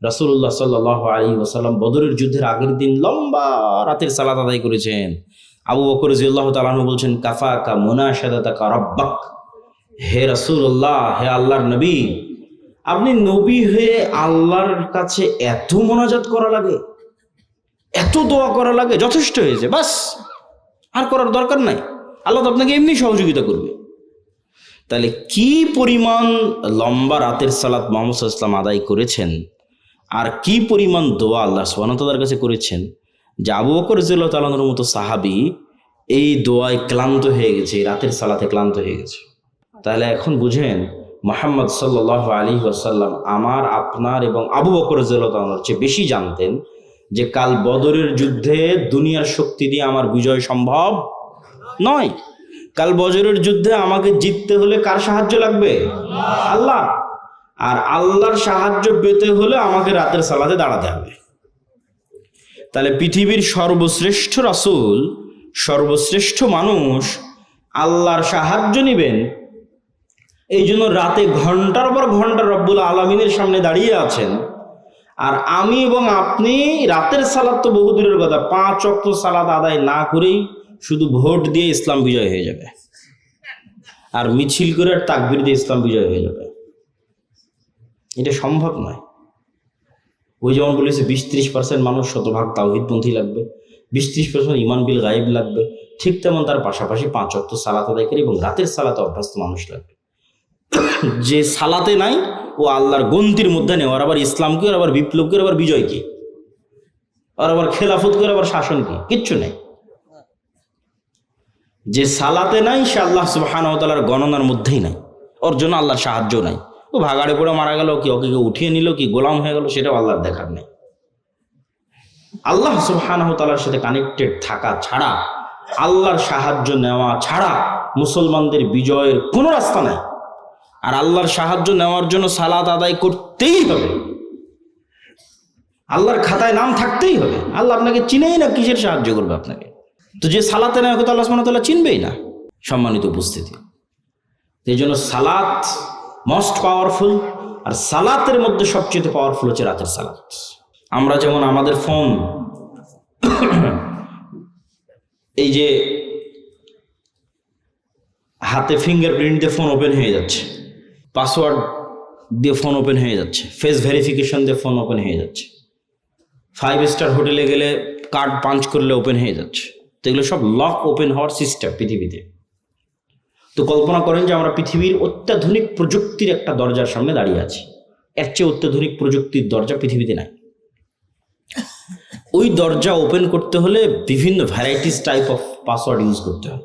রাসূলুল্লাহ সাল্লাল্লাহু আলাইহি ওয়াসাল্লাম বদরের যুদ্ধের আগের দিন লম্বা রাতের সালাত আদায় করেছেন। আবু বকর রাদিয়াল্লাহু তাআলা আনহু বলছেন, কাফাকা মুনাশাদাতাকা রাব্বাক, হে রাসূলুল্লাহ, হে আল্লাহর নবী, আপনি নবী হয়ে আল্লাহর কাছে এত মোনাজাত করা লাগে, এত দোয়া করা লাগে, যথেষ্ট হয়েছে, বাস, আর করার দরকার নাই, আল্লাহ তো আপনাকে এমনি সহযোগিতা করবে। তাহলে কি পরিমাণ লম্বা রাতের সালাত মুহাম্মদ সাল্লাল্লাহু আলাইহি ওয়াসাল্লাম আদায় করেছেন, আর কি পরিমাণ দোয়া আল্লাহ সুবহানাহু ওয়া তাআলার কাছে করেছেন, যে আবু বকর রাদিয়াল্লাহু তাআলা আনহুর মতো সাহাবী এই দোয়ায় ক্লান্ত হয়ে গেছে, রাতের সালাতে ক্লান্ত হয়ে গেছে। তাহলে এখন বুঝেন, মুহাম্মদ সাল্লাল্লাহু আলাইহি ওয়াসাল্লাম আমার, আপনার এবং আবু বকর রাদিয়াল্লাহু তাআলার চেয়ে বেশি জানতেন যে কাল বদরের যুদ্ধে দুনিয়ার শক্তি দিয়ে আমার বিজয় সম্ভব নয়। কাল বদরের যুদ্ধে আমাকে জিততে হলে কার সাহায্য লাগবে? আল্লাহ। আর আল্লাহর সাহায্য পেতে হলে আমাকে রাতের সালাতে দাঁড়াতে হবে। তাহলে পৃথিবীর সর্বশ্রেষ্ঠ রাসূল, সর্বশ্রেষ্ঠ মানুষ আল্লাহর সাহায্য নেবেন, এই জন্য রাতে ঘন্টার পর ঘন্টা রব্বুল আলামিনের সামনে দাঁড়িয়ে আছেন। আর আমি এবং আপনি রাতের সালাত তো বহু দূরের কথা, 5 ওয়াক্ত সালাত আদায় না করেই শুধু ভোট দিয়ে ইসলাম বিজয় হয়ে যাবে, আর মিছিল করে তাকবীর দিয়ে ইসলাম বিজয় হয়ে যাবে, এটা সম্ভব নয়। ওই যেমন বলেছে 20-30% মানুষ শতভাগ তাওহীদপন্থী লাগবে, 20-30% ঈমান বিল গায়েব লাগবে, ঠিক তেমন তার পাশাপাশি 5 ওয়াক্ত সালাত আদায়কারী এবং রাতের সালাতে অভ্যস্ত মানুষ লাগবে। যে সালাতে নাই ও আল্লাহর গন্তির মধ্যে নেই, আর আবার ইসলামকে, আর আবার বিপ্লবকে, আবার বিজয়কে, আর আবার খেলাফত করে, আবার শাসনকে, কিচ্ছু নেই। যে সালাতে নাই সে আল্লাহ সুবহানাহু ওয়া তাআলার গণনার মধ্যেই নাই, ওর জন্য আল্লাহর সাহায্য নাই। ও ভাগাড়ে পড়ে মারা গেল, কি ওকে কেউ উঠিয়ে নিল, কি গোলাম হয়ে গেল, সেটাও আল্লাহর দেখার নেই। আল্লাহ সুবহানাহু ওয়া তাআলার সাথে কানেক্টেড থাকা ছাড়া, আল্লাহর সাহায্য নেওয়া ছাড়া মুসলমানদের বিজয়ের কোনো রাস্তা নাই। আর আল্লাহর সাহায্য নেওয়ার জন্য সালাত আদায় করতেই হবে, আল্লাহর খাতায় নাম থাকতেই হবে। আল্লাহ আপনাকে চিনেই না, কিসের সাহায্য করবে আপনাকে? তো যে সালাতে নেয় ওকে তো আল্লাহ সুবহানাহু ওয়া তাআলা চিনবেই না। সম্মানিত উপস্থিতি, এই জন্য সালাত মোস্ট পাওয়ারফুল, আর সালাতের মধ্যে সবচেয়ে পাওয়ারফুল হচ্ছে রাতের সালাত। আমরা যেমন আমাদের ফোন, এই যে হাতে ফিঙ্গারপ্রিন্ট দিয়ে ফোন ওপেন হয়ে যাচ্ছে, পাসওয়ার্ড দিয়ে ফোন ওপেন হয়ে যাচ্ছে, ফেস ভেরিফিকেশন দিয়ে ফোন ওপেন হয়ে যাচ্ছে, 5 স্টার হোটেলে গেলে কার্ড পাঞ্চ করলে ওপেন হয়ে যাচ্ছে। তো এগুলো সব লক ওপেন হওয়ার সিস্টেম পৃথিবীতে। তো কল্পনা করেন যে আমরা পৃথিবীর অত্যাধুনিক প্রযুক্তির একটা দরজার সামনে দাঁড়িয়ে আছি, এর চেয়ে অত্যাধুনিক প্রযুক্তির দরজা পৃথিবীতে নাই। ওই দরজা ওপেন করতে হলে বিভিন্ন varieties type of password use করতে হয়।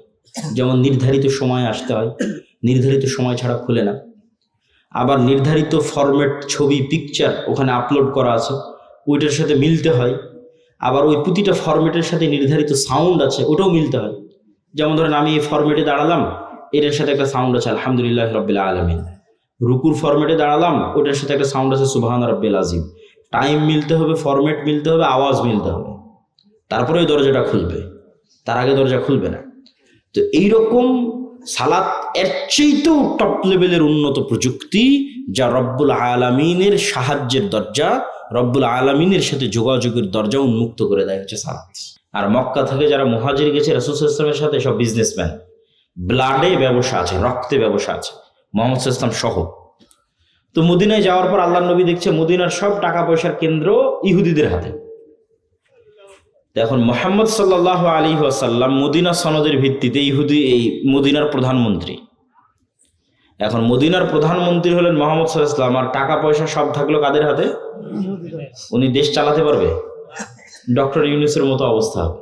যেমন নির্ধারিত সময় আসতে হয়, নির্ধারিত সময় ছাড়া খুলে না। আবার নির্ধারিত ফরম্যাট ছবি, পিকচার ওখানে আপলোড করা আছে, ওইটার সাথে মিলতে হয়। আবার ওই প্রতিটা ফরম্যাটের সাথে নির্ধারিত সাউন্ড আছে, ওটাও মিলতে হয়। যেমন ধরেন আমি এই ফরম্যাটে দাঁড়ালাম, এটার সাথে একটা সাউন্ড আছে আলহামদুলিল্লাহ রাব্বিল আলামিন। রুকুর ফরম্যাটে দাঁড়ালাম, ওটার সাথে একটা সাউন্ড আছে সুবহান রাব্বিল আযীম। টাইম মিলতে হবে, ফরম্যাট মিলতে হবে, আওয়াজ মিলতে হবে, তারপরে ওই দরজাটা খুলবে, তার আগে দরজা খুলবে না। তো এইরকম সালাত এর চেয়েও টপ লেভেলের উন্নত প্রযুক্তি, যা রব্বুল আলামিনের সাহায্যের দরজা, রব্বুল আলামিনের সাথে যোগাযোগের দরজা উন্মুক্ত করে দেয় হচ্ছে সালাত। আর মক্কা থেকে যারা মুহাজির গেছে রাসূল সাল্লাল্লাহু আলাইহি ওয়াসাল্লামের সাথে, সব বিজনেসম্যান, ব্লাডে ব্যবসা আছে, রক্তে ব্যবসা আছে, মুহাম্মদ সাল্লাল্লাহু আলাইহি ওয়াসাল্লাম সহ। তো মদিনায় যাওয়ার পর আল্লাহর নবী দেখছে মদিনার সব টাকা পয়সার কেন্দ্র ইহুদিদের হাতে। এখন মুহাম্মদ সাল্লাল্লাহু আলাইহি ওয়াসাল্লাম মদিনা সনদের ভিত্তিতে ইহুদি, এই মদিনার প্রধানমন্ত্রী। এখন মদিনার প্রধানমন্ত্রী হলেন মুহাম্মদ সাল্লাল্লাহু আলাইহি ওয়াসাল্লাম, আর টাকা পয়সা সব থাকলো কাদের হাতে? উনি দেশ চালাতে পারবে? ডক্টর ইউনূসের মতো অবস্থা হবে।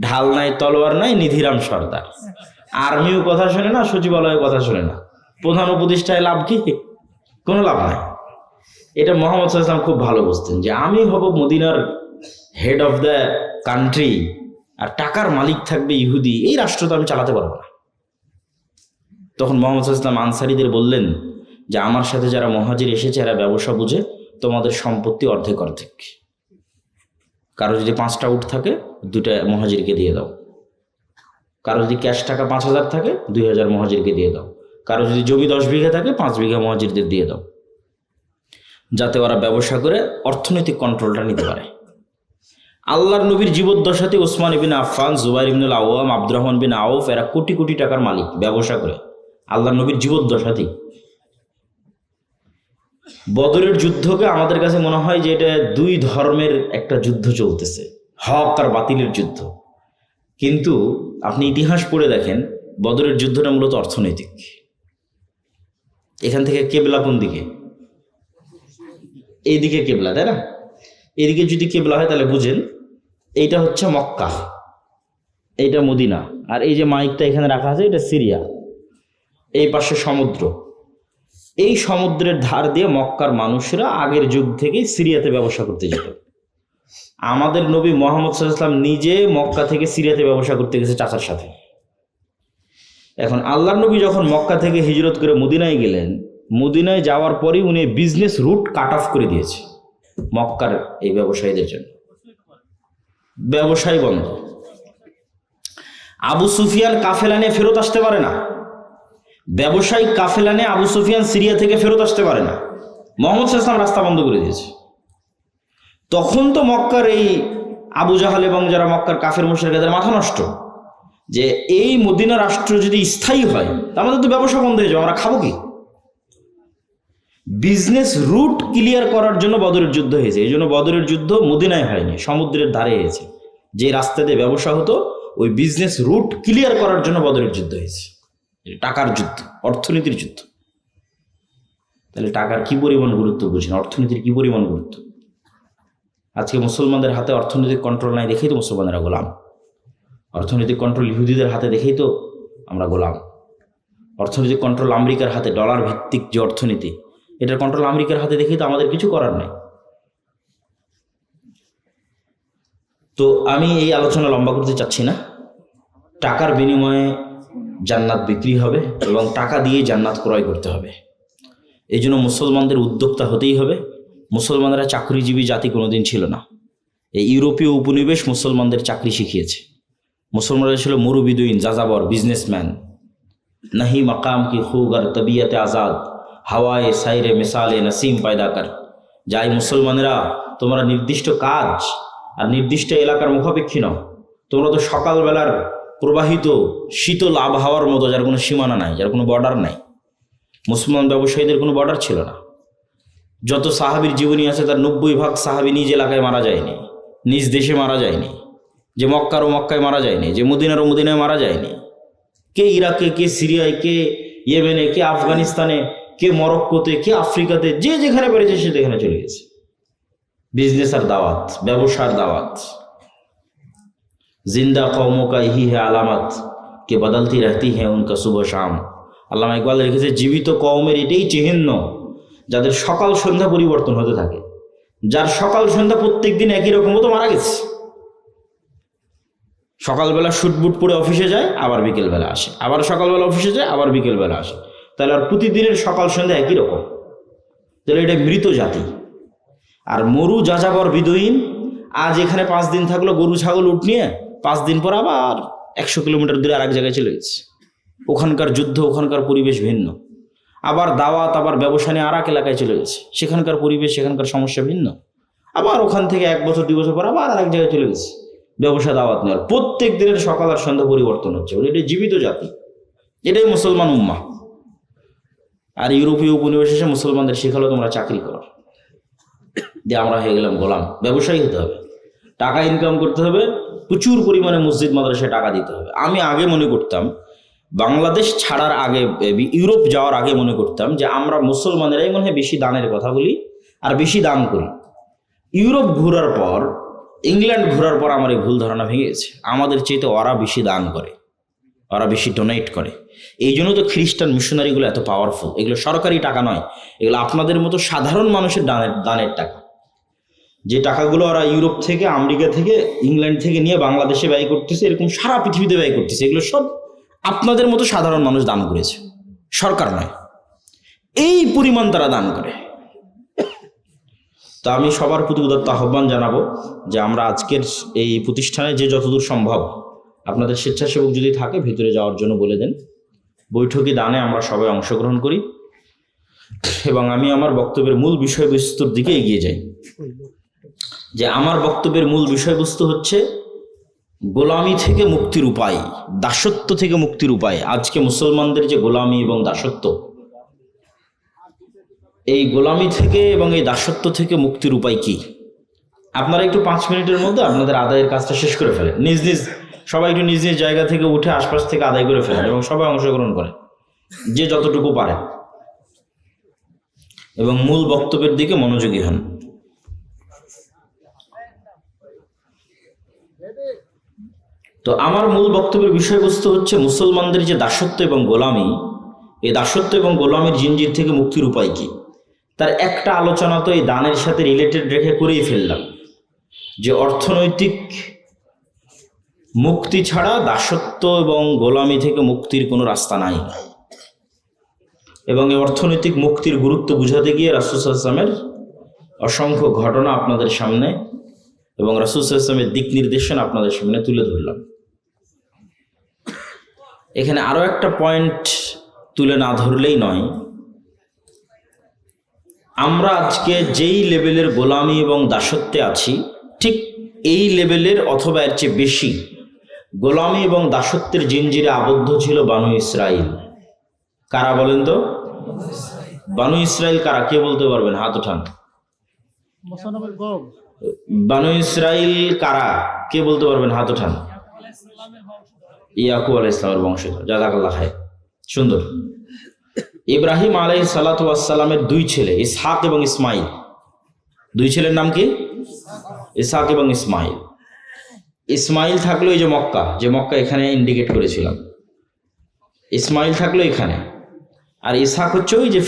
ঢাল নাই, তলোয়ার নাই, নিধিরাম সর্দার। আর্মিও কথা শোনে না, সচিবালয়ের কথা শোনে না, প্রধান উপদেষ্টায় লাভ কি? কোনো লাভ নাই। এটা মুহাম্মদ সাল্লাল্লাহু আলাইহি ওয়াসাল্লাম খুব ভালো বুঝতেন যে আমি হব মদিনার হেড অফ দ্য কান্ট্রি, আর টাকার মালিক থাকবে ইহুদি, এই রাষ্ট্র তো আমি চালাতে পারবো না। তখন মুহাম্মদ সাল্লাল্লাহু আলাইহি ওয়াসাল্লাম আনসারীদের বললেন যে আমার সাথে যারা মুহাজির এসেছে এরা ব্যবসা বুঝে, তোমাদের সম্পত্তি অর্ধেক অর্ধেক। কারো যদি 5টা উট থাকে 2টা মুহাজিরকে দিয়ে দাও, কারো যদি ক্যাশ টাকা 5000 থাকে 2000 মুহাজিরকে দিয়ে দাও, কারো যদি জমি 10 বিঘা থাকে 5 বিঘা মুহাজিরদের দিয়ে দাও। যাতে ওরা ব্যবসা করে অর্থনৈতিক কন্ট্রোলটা নিতে পারে। আল্লাহর নবীর জীবদ্দশাতে ওসমান ইবিন আফফান, জুবাইর ইবনুল আওয়াম, আব্দুর রহমান বিন আউফ এরা কোটি কোটি টাকার মালিক ব্যবসা করে আল্লাহর নবীর জীবদ্দশাতেই। বদরের যুদ্ধকে আমাদের কাছে মনে হয় যে এটা দুই ধর্মের একটা যুদ্ধ চলতেছে, হক আর বাতিলের যুদ্ধ। কিন্তু আপনি ইতিহাস পড়ে দেখেন বদরের যুদ্ধটা মূলত অর্থনৈতিক। এখান থেকে কেবলা কোন দিকে? এইদিকে কেবলা, তাই না? এদিকে যদি কেবলা হয় তাহলে বুঝেন এইটা হচ্ছে মক্কা, এইটা মদিনা, আর এই যে মাইকটা এখানে রাখা আছে এটা সিরিয়া। এই পাশে সমুদ্র, এই সমুদ্রের ধার দিয়ে মক্কার মানুষরা আগের যুগ থেকে সিরিয়াতে ব্যবসা করতে যেত। আমাদের নবী মুহাম্মদ সাল্লাল্লাহু আলাইহি ওয়াসাল্লাম নিজে মক্কা থেকে সিরিয়াতে ব্যবসা করতে গেছে চাচার সাথে। এখন আল্লাহর নবী যখন মক্কা থেকে হিজরত করে মদিনায় গেলেন, মদিনায় যাওয়ার পরেই উনি বিজনেস রুট কাট অফ করে দিয়েছে মক্কার এই ব্যবসায়ীদের জন্য। ব্যবসায় বন্ধ। আবু সুফিয়ান কাফেলা নিয়ে ফেরত আসতে পারে না, ব্যবসায়িক কাফেলা নিয়ে আবু সুফিয়ান সিরিয়া থেকে ফেরত আসতে পারে না। মুহাম্মদ সাল্লাল্লাহু আলাইহি ওয়াসাল্লাম রাস্তা বন্ধ করে দিয়েছে। তখন তো মক্কার এই আবু জাহাল এবং যারা মক্কার কাফের মুশরিক এদের মাথা নষ্ট যে এই মদিনা রাষ্ট্র যদি স্থায়ী হয় আমাদের তো ব্যবসা বন্ধ হয়ে যাবে, আমরা খাবো কি? বিজনেস রুট ক্লিয়ার করার জন্য বদরের যুদ্ধ হয়েছে। এই জন্য বদরের যুদ্ধ মদিনায় হয়নি, সমুদ্রের ধারে হয়েছে। যে রাস্তা দিয়ে ব্যবসা হতো ওই বিজনেস রুট ক্লিয়ার করার জন্য বদরের যুদ্ধ হয়েছে। টাকার যুদ্ধ, অর্থনীতির যুদ্ধ। তাহলে টাকার কি পরিমাণ গুরুত্ব বুঝেন, অর্থনীতির কি পরিমাণ গুরুত্ব। আজকে মুসলমানদের হাতে অর্থনৈতিক কন্ট্রোল নাই দেখেই তো মুসলমানেরা গোলাম। অর্থনৈতিক কন্ট্রোল ইহুদিদের হাতে দেখেই তো আমরা গোলাম। অর্থনৈতিক কন্ট্রোল আমেরিকার হাতে, ডলার ভিত্তিক যে অর্থনীতি, এটার কন্ট্রোল আমেরিকার হাতে দেখেই তো আমাদের কিছু করার নেই। তো আমি এই আলোচনা লম্বা করতে চাচ্ছি না। টাকার বিনিময়ে জান্নাত বিক্রি হবে এবং টাকা দিয়ে জান্নাত ক্রয় করতে হবে। এই জন্য মুসলমানদের উদ্যোক্তা হতেই হবে। মুসলমানরা চাকরিজীবী জাতি কোনোদিন ছিল না। এই ইউরোপীয় উপনিবেশ মুসলমানদের চাকরি শিখিয়েছে। মুসলমানরা ছিল মুরুবিদুইন, যাযাবর, বিজনেসম্যান। নাহি মাকাম কি খুগার তবিয়তে আজাদ, হাওয়ায়ে সাইরে মিসালে নসিম পায়দা কর। যাই মুসলমানেরা তোমরা নির্দিষ্ট কাজ আর নির্দিষ্ট এলাকার মুখাপেক্ষী নও। তোমরা তো সকালবেলার প্রবাহিত শীতল আবহাওয়ার মতো, যার কোনো সীমানা নাই, যার কোনো বর্ডার নাই। মুসলমান ব্যবসায়ীদের কোনো বর্ডার ছিল না। যত সাহাবীর জীবনী আছে তার 90% সাহাবী নিজ এলাকায় মারা যায়নি, নিজ দেশে মারা যায়নি। যে মক্কার ও মক্কায় মারা যায়নি, যে মদিনার ও মদিনায় মারা যায়নি। কে ইরাকে, কে সিরিয়ায়, কে ইয়েমেনে, কে আফগানিস্তানে, কে মরক্কোতে, কে আফ্রিকাতে, যে যেখানে পেরেছে সে যেখানে চলে গেছে। বিজনেস আর দাওয়াত, ব্যবসার দাওয়াত। জিন্দা কওমোं का यही है আলামত কে বদলতি रहती है उनका सुबह शाम। আল্লামা ইকবাল লিখেছে, জীবিত কওমের এটাই চিহ্ন যাদের সকাল সন্ধ্যা পরিবর্তন হতে থাকে। যার সকাল সন্ধ্যা প্রত্যেক দিন একই রকম মতো মারা গেছে। সকালবেলা শুটবুট পরে অফিসে যায়, আবার বিকেলবেলা আসে, আবার সকালবেলা অফিসে যায়, আবার বিকেলবেলা আসে। তাহলে আর প্রতিদিনের সকাল সন্ধ্যা একই রকম। তাহলে এটা মৃত জাতি। আর মরু যাযাবর বিদুইন, আজ এখানে 5 দিন থাকলো গরু ছাগল উট নিয়ে, 5 দিন পর আবার 100 কিলোমিটার দূরে আর এক জায়গায় চলে গেছে। ওখানকার যুদ্ধ, ওখানকার পরিবেশ ভিন্ন। আবার দাওয়াত, আবার ব্যবসা নিয়ে আর এক এলাকায় চলে গেছে, সেখানকার পরিবেশ, সেখানকার সমস্যা ভিন্ন। আবার ওখান থেকে 1 বছর 2 বছর পর আবার আর এক জায়গায় চলে গেছে ব্যবসা দাওয়াত নেওয়ার। প্রত্যেক দিনের সকাল আর সন্ধ্যা পরিবর্তন হচ্ছে। এটাই জীবিত জাতি, এটাই মুসলমান উম্মাহ। আর ইউরোপীয় উপনিবেশে এসে মুসলমানদের শেখালো তোমরা চাকরি করো, দিয়ে আমরা হয়ে গেলাম গোলাম। ব্যবসায়ী হতে হবে, টাকা ইনকাম করতে হবে, প্রচুর পরিমাণে মসজিদ মাদ্রাসায় টাকা দিতে হবে। আমি আগে মনে করতাম, বাংলাদেশ ছাড়ার আগে, ইউরোপ যাওয়ার আগে মনে করতাম যে আমরা মুসলমানেরাই মনে হয় বেশি দানের কথা বলি আর বেশি দান করি। ইউরোপ ঘোরার পর, ইংল্যান্ড ঘোরার পর আমার এই ভুল ধারণা ভেঙে গেছে। আমাদের চাইতে ওরা বেশি দান করে, ওরা বেশি ডোনেট করে। এই জন্য তো খ্রিস্টান মিশনারিগুলো এত পাওয়ারফুল। এগুলো সরকারি টাকা নয়, এগুলো আপনাদের মতো সাধারণ মানুষের দানের টাকা। যে টাকাগুলো ওরা ইউরোপ থেকে, আমেরিকা থেকে, ইংল্যান্ড থেকে নিয়ে বাংলাদেশে ব্যয় করতেছে, এরকম সারা পৃথিবীতে ব্যয় করতেছে। এগুলো সব আপনাদের মতো সাধারণ মানুষ দান করেছে, সরকার নয়। এই পরিমাণ তারা দান করে। তা আমি সবার প্রতি উদাত্ত আহ্বান জানাবো যে আমরা আজকের এই প্রতিষ্ঠানে যে যতদূর সম্ভব আপনাদের স্বেচ্ছাসেবক যদি থাকে ভিতরে যাওয়ার জন্য বলে দেন। বৈঠকি দানে আমরা সবাই অংশগ্রহণ করি। এবং আমি আমার বক্তব্যের মূল বিষয়বস্তুর দিকে এগিয়ে যাই। যে আমার বক্তব্যের মূল বিষয়বস্তু হচ্ছে গোলামি থেকে মুক্তির উপায়, দাসত্ব থেকে মুক্তির উপায়। আজকে মুসলমানদের যে গোলামি এবং দাসত্ব, এই গোলামি থেকে এবং এই দাসত্ব থেকে মুক্তির উপায় কি? আপনারা একটু 5 মিনিটের মধ্যে আপনাদের আদায়ের কাজটা শেষ করে ফেলেন। সবাই একটু নিজ নিজ জায়গা থেকে উঠে আশপাশ থেকে আদায় করে ফেলেন এবং সবাই অংশগ্রহণ করেন যে যতটুকু পারে, এবং মূল বক্তব্যের দিকে মনোযোগী হন। তো আমার মূল বক্তব্যের বিষয়বস্তু হচ্ছে মুসলমানদের যে দাসত্ব এবং গোলামি, এই দাসত্ব এবং গোলামির জিনজির থেকে মুক্তির উপায় কি। তার একটা আলোচনা তো এই দানের সাথে রিলেটেড রেখে করেই ফেললাম, যে অর্থনৈতিক মুক্তি ছাড়া দাসত্ব এবং গোলামি থেকে মুক্তির কোনো রাস্তা নাই। এবং এই অর্থনৈতিক মুক্তির গুরুত্ব বুঝাতে গিয়ে রাসূল সাল্লাল্লাহু আলাইহি ওয়াসাল্লামের অসংখ্য ঘটনা আপনাদের সামনে এবং রাসূল সাল্লাল্লাহু আলাইহি ওয়াসাল্লামের দিক নির্দেশনা আপনাদের সামনে তুলে ধরলাম। এখানে আরো একটা পয়েন্ট তুলে না ধরলেই নয়। আমরা আজকে যেই লেভেলের গোলামি এবং দাসত্বে আছি, ঠিক এই লেভেলের অথবা এর চেয়ে বেশি গোলামি এবং দাসত্বের জিনজিরে আবদ্ধ ছিল বানু ইসরাইল। কারা বলেন তো? বানু ইসরাইল কারা? কে বলতে পারবেন? হাত উঠান। বানু ইসরাইল কারা? কে বলতে পারবেন? হাত উঠান। ইয়াকুব আলাইহিস সালামের বংশধর। জাযাকাল্লাহ খায়র। সুন্দর। ইব্রাহিম আলাইহিস সালাতু ওয়াস সালামের 2 ছেলে, ইসহাক এবং ইসমাইল। 2 ছেলের নাম কি? ইসহাক এবং ইসমাইল। ইসমাইল থাকলো এই যে মক্কা এখানে ইন্ডিকেট করেছিলাম। ইসমাইল থাকলো এখানে, আর ইসহাক হচ্ছে ওই যে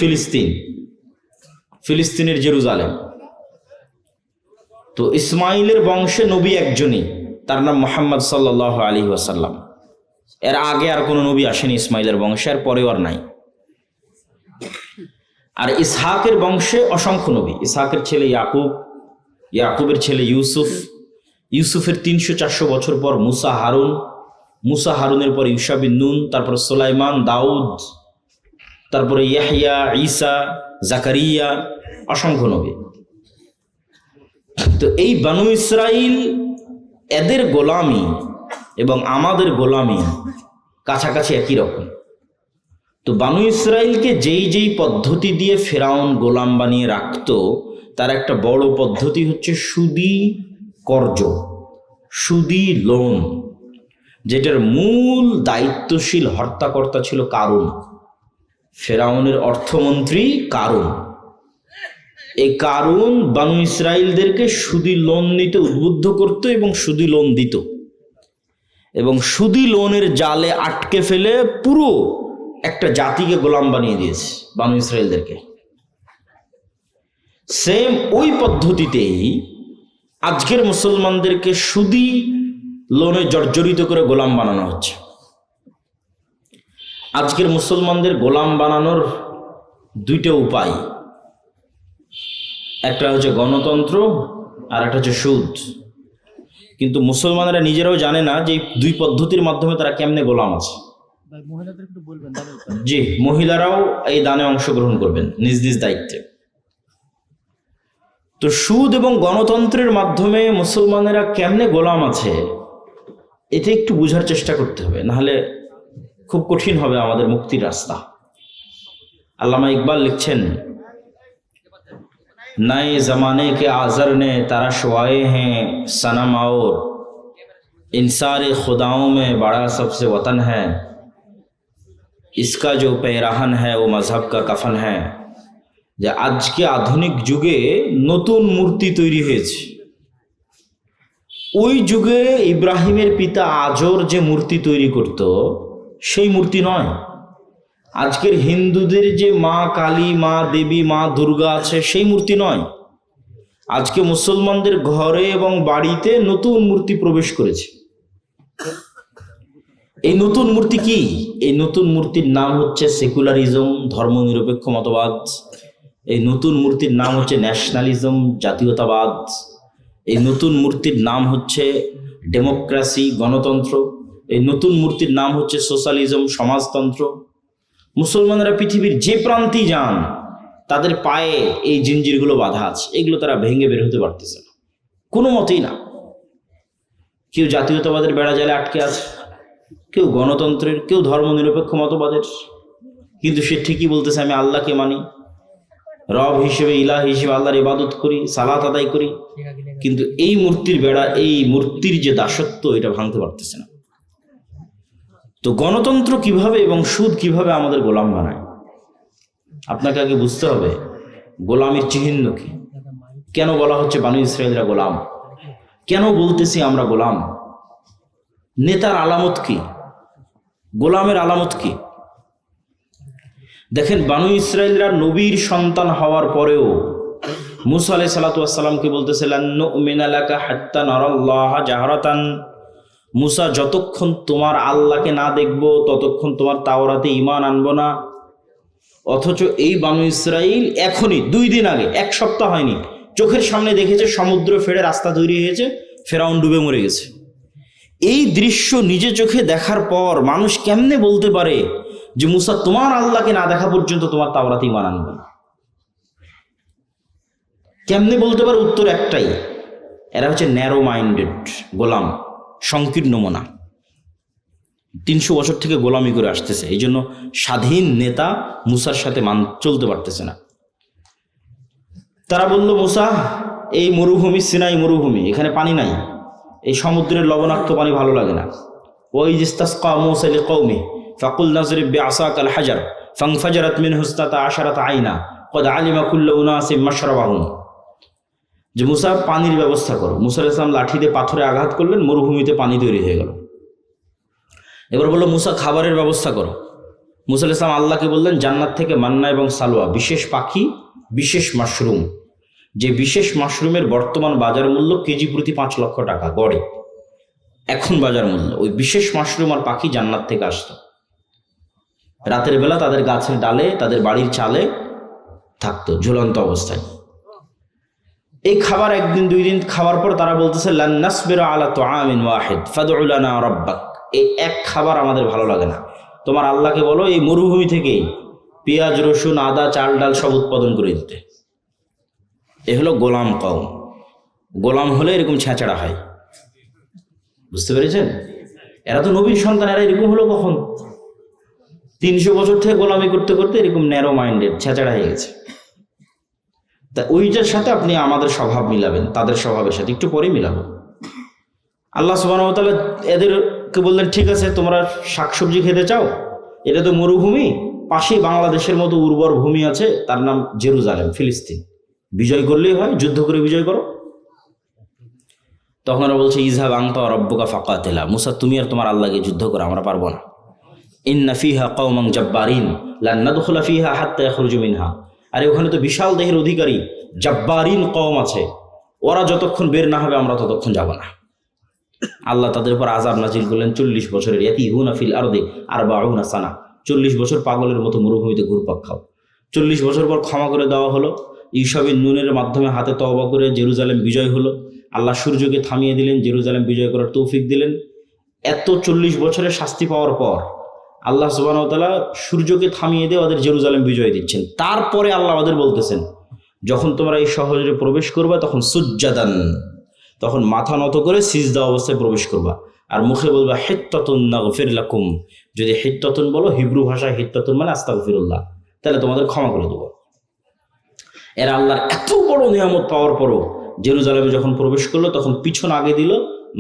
ফিলিস্তিনের জেরুজালেম। তো ইসমাইলের বংশে নবী একজনই, তার নাম মুহাম্মদ সাল্লাল্লাহু আলাইহি ওয়াসাল্লাম। এর আগে আর কোনো নবী আসেনি ইসমাইলের বংশে, আর পরেও আর নাই। আর ইসহাকের বংশে অসংখ্য নবী। ইসহাকের ছেলে ইয়াকুব, ইয়াকুবের ছেলে ইউসুফ, ইউসুফের 300-400 বছর পর মুসা হারুনের পর ইউশা বিন নুন, তারপর সুলাইমান, দাউদ, তারপরে ইয়াহইয়া, ঈসা, জাকারিয়া, অসংখ্য নবী। তো এই বানু ইসরাইল, এদের গোলামি এবং আমাদের গোলামি কাছাকাছি একই রকম। তো বানু ইসরাইলকে যেই পদ্ধতি দিয়ে ফেরাউন গোলাম বানিয়ে রাখতো, তার একটা বড় পদ্ধতি হচ্ছে সুদি কর্জ, সুদি লোন, যেটার মূল দায়িত্বশীল হর্তাকর্তা ছিল কারুন, ফেরাউনের অর্থমন্ত্রী কারুন। এই কারুন বানু ইসরাইলদেরকে সুদি লোন নিতে উদ্বুদ্ধ করত এবং সুদি লোন দিত, এবং সুদি লোনের জালে আটকে ফেলে পুরো একটা জাতিকে গোলাম বানিয়ে দিয়েছে বানু ইসরাইলদেরকে। সেম ওই পদ্ধতিতেই আজকের মুসলমানদেরকে সুদি লোনে জর্জরিত করে গোলাম বানানো হচ্ছে। আজকের মুসলমানদের গোলাম বানানোর 2টা উপায়, একটা হচ্ছে গণতন্ত্র আর একটা হচ্ছে সুদ। কিন্তু মুসলমানেরা নিজেরাও জানে না যে 2 পদ্ধতির মাধ্যমে তারা কেমনে গোলাম আছে। জি, মহিলারাও এই দানে অংশগ্রহণ করবেন নিজ নিজ দায়িত্বে। তো সুদ এবং গণতন্ত্রের মাধ্যমে মুসলমানেরা কেমনে গোলাম আছে, এটা একটু বোঝার চেষ্টা করতে হবে, নাহলে খুব কঠিন হবে আমাদের মুক্তির রাস্তা। আল্লামা ইকবাল লিখছেন, नए ज़माने के आज़र ने तराशवाए हैं सनम और इन सारे खुदाओं में बड़ा सबसे वतन है, इसका जो पैराहन है वो मजहब का कफन है। যে আজকে আধুনিক যুগে নতুন মূর্তি তৈরি হয়েছে, ওই যুগে ইব্রাহিমের পিতা আজর যে মূর্তি তৈরি করত সেই মূর্তি নয়। আজকের হিন্দুদের যে মা কালী, মা দেবী, মা দুর্গা আছে সেই মূর্তি নয়। আজকে মুসলমানদের ঘরে এবং বাড়িতে নতুন মূর্তি প্রবেশ করেছে। এই নতুন মূর্তি কি? এই নতুন মূর্তির নাম হচ্ছে সেকুলারিজম, ধর্মনিরপেক্ষ মতবাদ। এই নতুন মূর্তির নাম হচ্ছে ন্যাশনালিজম, জাতীয়তাবাদ। এই নতুন মূর্তির নাম হচ্ছে ডেমোক্রেসি, গণতন্ত্র। এই নতুন মূর্তির নাম হচ্ছে সোশ্যালিজম, সমাজতন্ত্র। মুসলমানরা পৃথিবীর যে প্রান্তেই যান, তাদের পায়ে এই জিঞ্জিরগুলো বাঁধা আছে, এগুলো তারা ভেঙে বের হতে পারতেছে না, কোনো মতেই না। কেউ জাতীয়তাবাদের বেড়া জালে আটকে আছে, কেউ গণতন্ত্রের, কেউ ধর্মনিরপেক্ষ মতবাদের, কিন্তু সে ঠিকই বলতেছে আমি আল্লাহকে মানি, রব হিসেবে, ইলাহ হিসেবে আল্লাহর ইবাদত করি, সালাত আদায় করি, কিন্তু এই মূর্তির বেড়া, এই মূর্তির যে দাসত্ব, এটা ভাঙতে পারতেছে না। তো গণতন্ত্র কিভাবে এবং সুদ কিভাবে আমাদের গোলাম বানায়, আপনাকে আগে বুঝতে হবে গোলামির চিহ্ন কি। কেন বলা হচ্ছে বানু ইসরায়েলরা গোলাম, কেন বলতেছি আমরা গোলাম, নেতার আলামত কি, গোলামের আলামত কি? দেখেন, বানু ইসরায়েলরা নবীর সন্তান হওয়ার পরেও মুসা আলাইহিস সালাতু ওয়াস সালামকে বলতেছিলেন নুমিনা লাকা হাত্তা নারাল্লাহা জাহরাতান, মুসা যতক্ষণ তোমার আল্লাহকে না দেখব ততক্ষণ তোমার তাওরাতে ঈমান আনবো না। অথচ এই বানু ইসরাইল এখনই 2 দিন আগে, 1 সপ্তাহ হয়নি, চোখের সামনে দেখেছে সমুদ্র ফেড়ে রাস্তা তৈরি হয়েছে, ফেরাউন ডুবে মরে গেছে। এই দৃশ্য নিজে চোখে দেখার পর মানুষ কেমনে বলতে পারে যে মুসা তোমার আল্লাহকে না দেখা পর্যন্ত তোমার তাওরাতে ঈমান আনবে না? কেমনে বলতে পারে? উত্তর একটাই, এরা হচ্ছে ন্যারো মাইন্ডেড গোলাম, সংকীর্ণ মনা। 300 বছর থেকে গোলামি করে আসতেছে, এই জন্য স্বাধীন নেতা মুসার সাথে চলতে পারতেছে না। তারা বলল মুসা, এই মরুভূমি সিনাই মরুভূমি, এখানে পানি নাই, এই সমুদ্রের লবণাক্ত পানি ভালো লাগে না। ওই ইস্তাসকা মুসা লিকওমি ফাকুল নাজরিব বিআসাকাল হাজার ফানফাজারাত মিনহু ইসনাতা আশারাতা আইনা ক্বাদ আলিমা কুল্লু উনাসিম মাশরাবাহুম, যে মুসা পানির ব্যবস্থা করো। মুসা আলাইহিস সালাম লাঠি দিয়ে পাথরে আঘাত করলেন, মরুভূমিতে পানি তৈরি হয়ে গেল। এবার বললো মুসা খাবারের ব্যবস্থা করো। মুসা আলাইহিস সালাম আল্লাহকে বললেন জান্নাত থেকে মান্না এবং সালোয়া, বিশেষ পাখি, বিশেষ মাশরুম, যে বিশেষ মাশরুমের বর্তমান বাজার মূল্য কেজি প্রতি 5 লক্ষ টাকা গড়ে, এখন বাজার মূল্য। ওই বিশেষ মাশরুম আর পাখি জান্নাত থেকে আসতো, রাতের বেলা তাদের গাছের ডালে, তাদের বাড়ির চালে থাকতো ঝুলন্ত অবস্থায়। এই খাবার 1 দিন 2 দিন খাওয়ার পর তারা বলতেছে লান নাসবিরা আলা তুআমিন ওয়াহিদ ফাদউ লানা রাব্বাক, এই এক খাবার আমাদের ভালো লাগে না, তোমার আল্লাহকে বলো এই মরুভূমি থেকেই পেঁয়াজ, রসুন, আদা, চাল ডাল সব উৎপাদন করে দিতে। এ হলো গোলাম কওম। গোলাম হলে এরকম ছেঁচড়া হয়, বুঝতে পেরেছেন? এরা তো নবীর সন্তান, এরা এরকম হলো কখন? 300 বছর থেকে গোলামি করতে করতে এরকম ন্যারো মাইন্ডেড ছেঁচড়া হয়ে গেছে। তা ওইটার সাথে আপনি আমাদের স্বভাব মিলাবেন, তাদের স্বভাবের সাথে একটু পরে মিলাবো। আল্লাহ সুবহানাহু ওয়া তাআলা এদেরকে বললেন ঠিক আছে, তোমরা শাকসবজি খেতে চাও, এটা তো মরুভূমি, পাশেই বাংলাদেশের মতো উর্বর ভূমি আছে, তার নাম জেরুজালেম, ফিলিস্তিন, বিজয় করলেই হয়, যুদ্ধ করে বিজয় করো। তখন ওরা বলছে ইযহাব আনতা ওয়া রাব্বুকা ফাকাতিলা, মুসা তুমি আর তোমার আল্লাহকে যুদ্ধ করো, আমরা পারবো না। ইন্না ফিহা কওমান জাব্বারিন লান নাদখুলা ফিহা হাত্তা ইয়াখরুজু মিনহা, আরে ওখানে তো বিশাল দেহের অধিকারী জাব্বারিন কওম আছে, ওরা যতক্ষণ বের না হবে আমরা ততক্ষণ যাব না। আল্লাহ তাদের উপর আযাব নাজিল করলেন 40 বছরের, ইয়াতিহুনা ফিল আরদি 40 সানা, 40 বছর পাগলের মতো মরুভূমিতে ঘুরপাক খাও। 40 বছর পর ক্ষমা করে দেওয়া হলো, ইউসাবিন নুনের মাধ্যমে হাতে তওবা করে জেরুজালেম বিজয় হলো। আল্লাহ সূর্যকে থামিয়ে দিলেন, জেরুজালেম বিজয় করার তৌফিক দিলেন। এত 40 বছরের শাস্তি পাওয়ার পর আল্লাহ সুবহানাহু ওয়া তাআলা সূর্যকে থামিয়ে দিয়ে ওদের জেরুজালেম বিজয় দিচ্ছেন। তারপরে আল্লাহ ওদের বলতেছেন যখন তোমরা এই শহরে প্রবেশ করবা তখন সুজ্জাদান, তখন মাথা নত করে সিজদা অবস্থায় প্রবেশ করবা, আর মুখে বলবা হিত্তাতুন নাগফির লাকুম। যদি হিত্তাতুন বলো, হিব্রু ভাষায় হিত্তাতুন মানে আস্তাগফিরুল্লাহ, তাহলে তোমাদের ক্ষমা করে দেবো। এরা আল্লাহর এত বড় নিয়ামত পাওয়ার পরও জেরুজালেমে যখন প্রবেশ করলো তখন পিছন আগে দিল,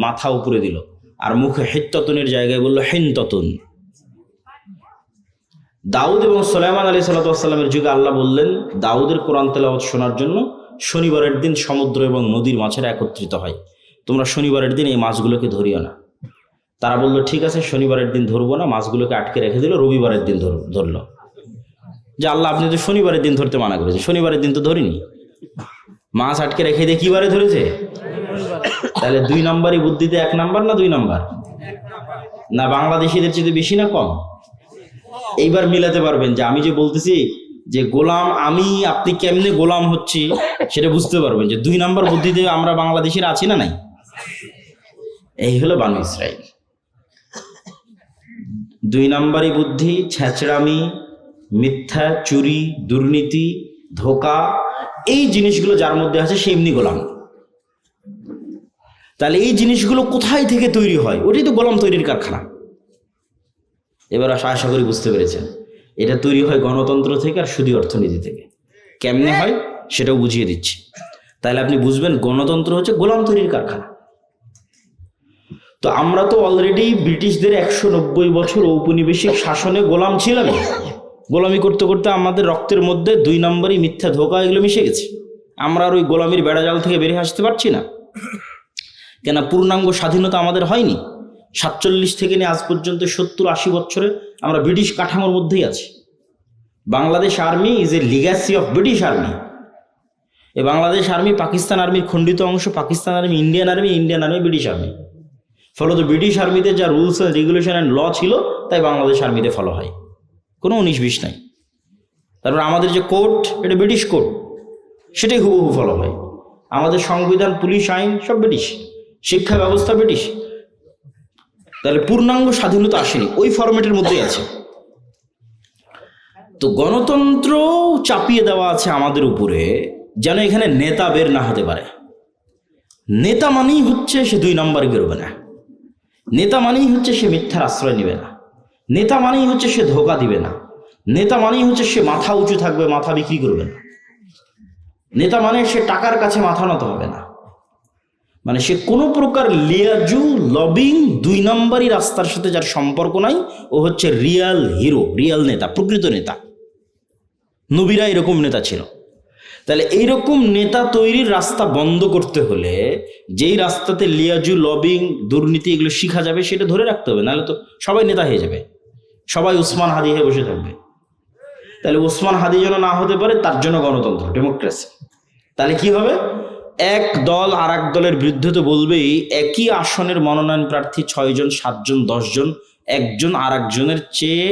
মাথা উপরে দিল, আর মুখে হিত্তাতুনের জায়গায় বললো হিনতাতুন। দাউদ এবং সুলাইমান আলাইহিস সালাতু ওয়াস সালামের যুগে আল্লাহ বললেন দাউদের কোরআন তেলাওয়াত শোনার জন্য শনিবারের দিন সমুদ্র এবং নদীর মাছেরা একত্রিত হয়, তোমরা শনিবারের দিন এই মাছগুলোকে ধরিও না। তারা বললো ঠিক আছে, শনিবারের দিন ধরবো না, মাছগুলোকে আটকে রেখে দিল, রবিবারের দিন ধরলো। যে আল্লাহ আপনি তো শনিবারের দিন ধরতে মানা করেছে, শনিবারের দিন তো ধরিনি, মাছ আটকে রেখে দিয়ে কি বারে ধরেছে? তাহলে 2 নম্বরই বুদ্ধিতে 1 নাম্বার না 2 নাম্বার? না বাংলাদেশিদের চেয়ে বেশি না কম? এইবার মিলাতে পারবেন যে আমি যে বলতেছি যে গোলাম আমি, আপনি কেমনে গোলাম হচ্ছি সেটা বুঝতে পারবেন যে 2 নাম্বার বুদ্ধিতে আমরা বাংলাদেশিরা আছি না নাই। এই হলো বানু ইসরাইল। 2 নাম্বারই বুদ্ধি, ছেঁচড়ামি, মিথ্যা, চুরি, দুর্নীতি, ধোঁকা, এই জিনিসগুলো যার মধ্যে আছে সে এমনি গোলাম। তাহলে এই জিনিসগুলো কোথায় থেকে তৈরি হয়? ওটাই তো গোলাম তৈরির কারখানা। এবার আশা করি বুঝতে পেরেছেন, এটা তৈরি হয় গণতন্ত্র থেকে আর সুদী অর্থনীতি থেকে। কেমনে হয় সেটাও বুঝিয়ে দিচ্ছি, তাহলে আপনি বুঝবেন গণতন্ত্র হচ্ছে গোলাম তৈরির কারখানা। তো আমরা তো অলরেডি ব্রিটিশদের 190 বছর ঔপনিবেশিক শাসনে গোলাম ছিলাম। গোলামি করতে করতে আমাদের রক্তের মধ্যে 2 নম্বরই মিথ্যা, ধোঁকা এগুলো মিশে গেছে। আমরা আর ওই গোলামির বেড়াজাল থেকে বেরিয়ে আসতে পারছি না। কেন? পূর্ণাঙ্গ স্বাধীনতা আমাদের হয়নি। 47 থেকে নিয়ে আজ পর্যন্ত 70-80 বছরে আমরা ব্রিটিশ কাঠামোর মধ্যেই আছি। Bangladesh army is a legacy of British army. এই বাংলাদেশ আর্মি পাকিস্তান আর্মির খণ্ডিত অংশ, Pakistan army Indian army, Indian army British army. ফলত ব্রিটিশ আর্মিতে যা rules and regulation and law ছিল তাই বাংলাদেশ আর্মিতে ফলো হয়, কোনো 19-20 নাই। তারপর আমাদের যে কোর্ট, এটা ব্রিটিশ কোর্ট, সেটাই হুবহু ফলো হয়। আমাদের সংবিধান, পুলিশ আইন সব ব্রিটিশ, শিক্ষা ব্যবস্থা ব্রিটিশ। তাহলে পূর্ণাঙ্গ স্বাধীনতা আসেনি, ওই ফরম্যাটের মধ্যেই আছে। তো গণতন্ত্র চাপিয়ে দেওয়া আছে আমাদের উপরে, যেন এখানে নেতা বের না হতে পারে। নেতা মানেই হচ্ছে সে 2 নম্বরে বেরোবে না, নেতা মানেই হচ্ছে সে মিথ্যার আশ্রয় নেবে না, নেতা মানেই হচ্ছে সে ধোঁকা দিবে না, নেতা মানেই হচ্ছে সে মাথা উঁচু থাকবে, মাথা বিক্রি করবে না, নেতা মানে সে টাকার কাছে মাথা নত হবে না, মানে সে কোনো প্রকার লিয়াজু লবিং 2 নম্বরই রাস্তার সাথে যার সম্পর্ক নাই, ও হচ্ছে রিয়াল হিরো, রিয়াল নেতা, প্রকৃত নেতা। নবীরা এরকম নেতা ছিল। তাহলে এইরকম নেতা তৈরির রাস্তা বন্ধ করতে হলে যেই রাস্তাতে লিয়াজু লবিং দুর্নীতি এগুলো শিখা যাবে সেটা ধরে রাখতে হবে, নাহলে তো সবাই নেতা হয়ে যাবে, সবাই উসমান হাদি হয়ে বসে থাকবে। তাহলে উসমান হাদি যেন না হতে পারে, তার জন্য গণতন্ত্র, ডেমোক্রেসি। তাহলে কি হবে? এক দল আর এক দলের বিরুদ্ধে তো বলবেই, একই আসনের মনোনয়ন প্রার্থী 6 জন 7 জন 10 জন, একজন আর একজনের চেয়ে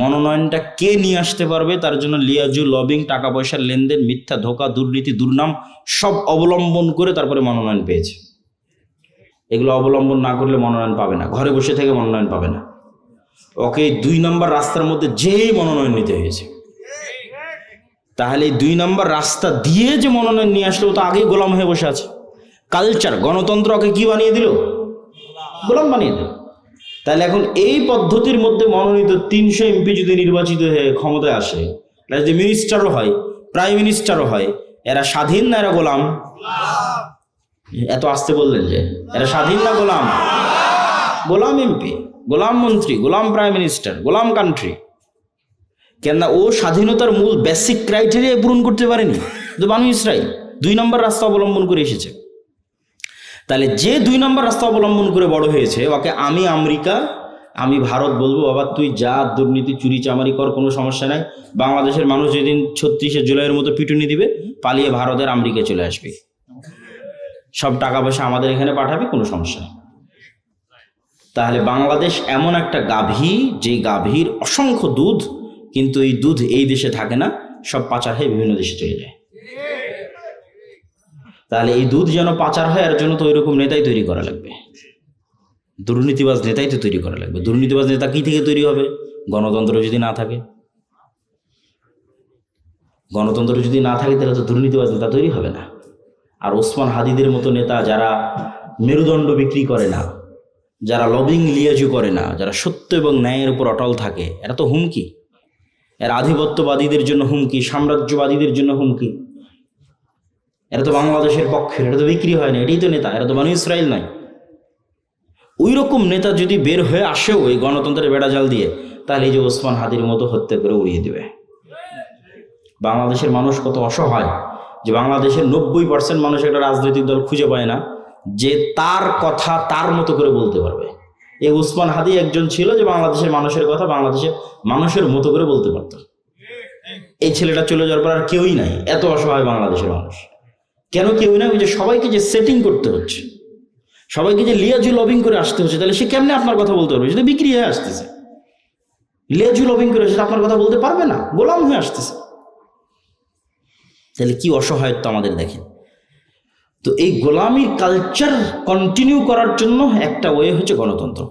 মনোনয়নটা কে নিয়ে আসতে পারবে তার জন্য লিয়াজু লবিং, টাকা পয়সার লেনদেন, মিথ্যা, ধোঁকা, দুর্নীতি, দুর্নাম সব অবলম্বন করে তারপরে মনোনয়ন পেয়েছে। এগুলো অবলম্বন না করলে মনোনয়ন পাবে না, ঘরে বসে থেকে মনোনয়ন পাবে না। ওকে 2 নম্বর রাস্তার মধ্যে যেই মনোনয়ন নিতে হয়েছে। তাহলে এই 2 নম্বর রাস্তা দিয়ে যে মনোনয়ন নিয়ে আসলে, ও তো আগেই গোলাম হয়ে বসে আছে। কালচার, গণতন্ত্র ওকে কি বানিয়ে দিল? গোলাম বানিয়ে দিল। তাহলে এখন এই পদ্ধতির মধ্যে মনোনীত 300 এমপি যদি নির্বাচিত হয়ে ক্ষমতায় আসে, এরা যদি মিনিস্টারও হয়, প্রাইম মিনিস্টারও হয়, এরা স্বাধীন না এরা গোলাম? এত আসতে বললেন যে এরা স্বাধীন না গোলাম? গোলাম এমপি, গোলাম মন্ত্রী, গোলাম প্রাইম মিনিস্টার, গোলাম কান্ট্রি। কেননা ও স্বাধীনতার মূল বেসিক ক্রাইটেরিয়া পূরণ করতে পারেনি। তো বানু ইসরাইল 2 নম্বর রাস্তা অবলম্বন করে এসেছে। তাহলে যে 2 নম্বর রাস্তা অবলম্বন করে বড় হয়েছে, ওকে আমি আমেরিকা, আমি ভারত বলবো, বাবা তুই যা দুর্নীতি চুরি চামারি কর, কোনো সমস্যা নাই। বাংলাদেশের মানুষ যেদিন 36শে জুলাইয়ের মতো পিটুনি দিবে, পালিয়ে ভারতের আমেরিকায় চলে আসবে, সব টাকা পয়সা আমাদের এখানে পাঠাবি, কোনো সমস্যা নেই। তাহলে বাংলাদেশ এমন একটা গাভী, যেই গাভীর অসংখ্য দুধ, কিন্তু এই দুধ এই দেশে থাকে না, সব পাচার হয়ে বিভিন্ন দেশে চলে যায়। তাহলে এই দুধ যেন পাচার হয়, এর জন্য তো ওইরকম নেতাই তৈরি করা লাগবে, দুর্নীতিবাজ নেতাই তো তৈরি করা লাগবে। দুর্নীতিবাজ নেতা কি থেকে তৈরি হবে? গণতন্ত্র যদি না থাকে। গণতন্ত্র যদি না থাকে তাহলে তো দুর্নীতিবাজ নেতা তৈরি হবে না। আর ওসমান হাদিদের মতো নেতা যারা মেরুদণ্ড বিক্রি করে না, যারা লবিং লিয়াজু করে না, যারা সত্য এবং ন্যায়ের উপর অটল থাকে, এরা তো হুমকি। এর আধিপত্যবাদীদের জন্য হুমকি, সাম্রাজ্যবাদীদের জন্য হুমকি। এরা তো বাংলাদেশের পক্ষে, এটা তো বিক্রি হয় না, এটাই তো নেতা, এরা তো বানু ইসরাইল নয়। ওই রকম নেতা যদি বের হয়ে আসেও এই গণতন্ত্রের বেড়াজাল দিয়ে, তাহলে এই যে ওসমান হাদির মতো হত্যা করে উড়িয়ে দেবে। বাংলাদেশের মানুষ কত অসহায়, যে বাংলাদেশের 90% মানুষ একটা রাজনৈতিক দল খুঁজে পায় না যে তার কথা তার মতো করে বলতে পারবে। এই ওসমান হাদি একজন ছিল যে বাংলাদেশের মানুষের কথা বাংলাদেশের মানুষের মতো করে বলতে পারত। এই ছেলেটা চলে যাওয়ার পর আর কেউই নাই, এত অসহায় বাংলাদেশের মানুষ। কেন কেউই নাই? ওই যে সবাইকে যে সেটিং করতে হচ্ছে, সবাইকে যে লিয়াজু লবিং করে আসতে হচ্ছে, তাহলে সে কেমনে আপনার কথা বলতে পারবে? সেটা বিক্রি হয়ে আসতেছে। লিয়াজু লবিং করে সেটা আপনার কথা বলতে পারবে না, গোলাম হয়ে আসতেছে। তাহলে কি অসহায়ত্ব আমাদের দেখেন। তো এই গোলামি কালচার কন্টিনিউ করার জন্য একটা ওয়ে হচ্ছে গণতন্ত্র,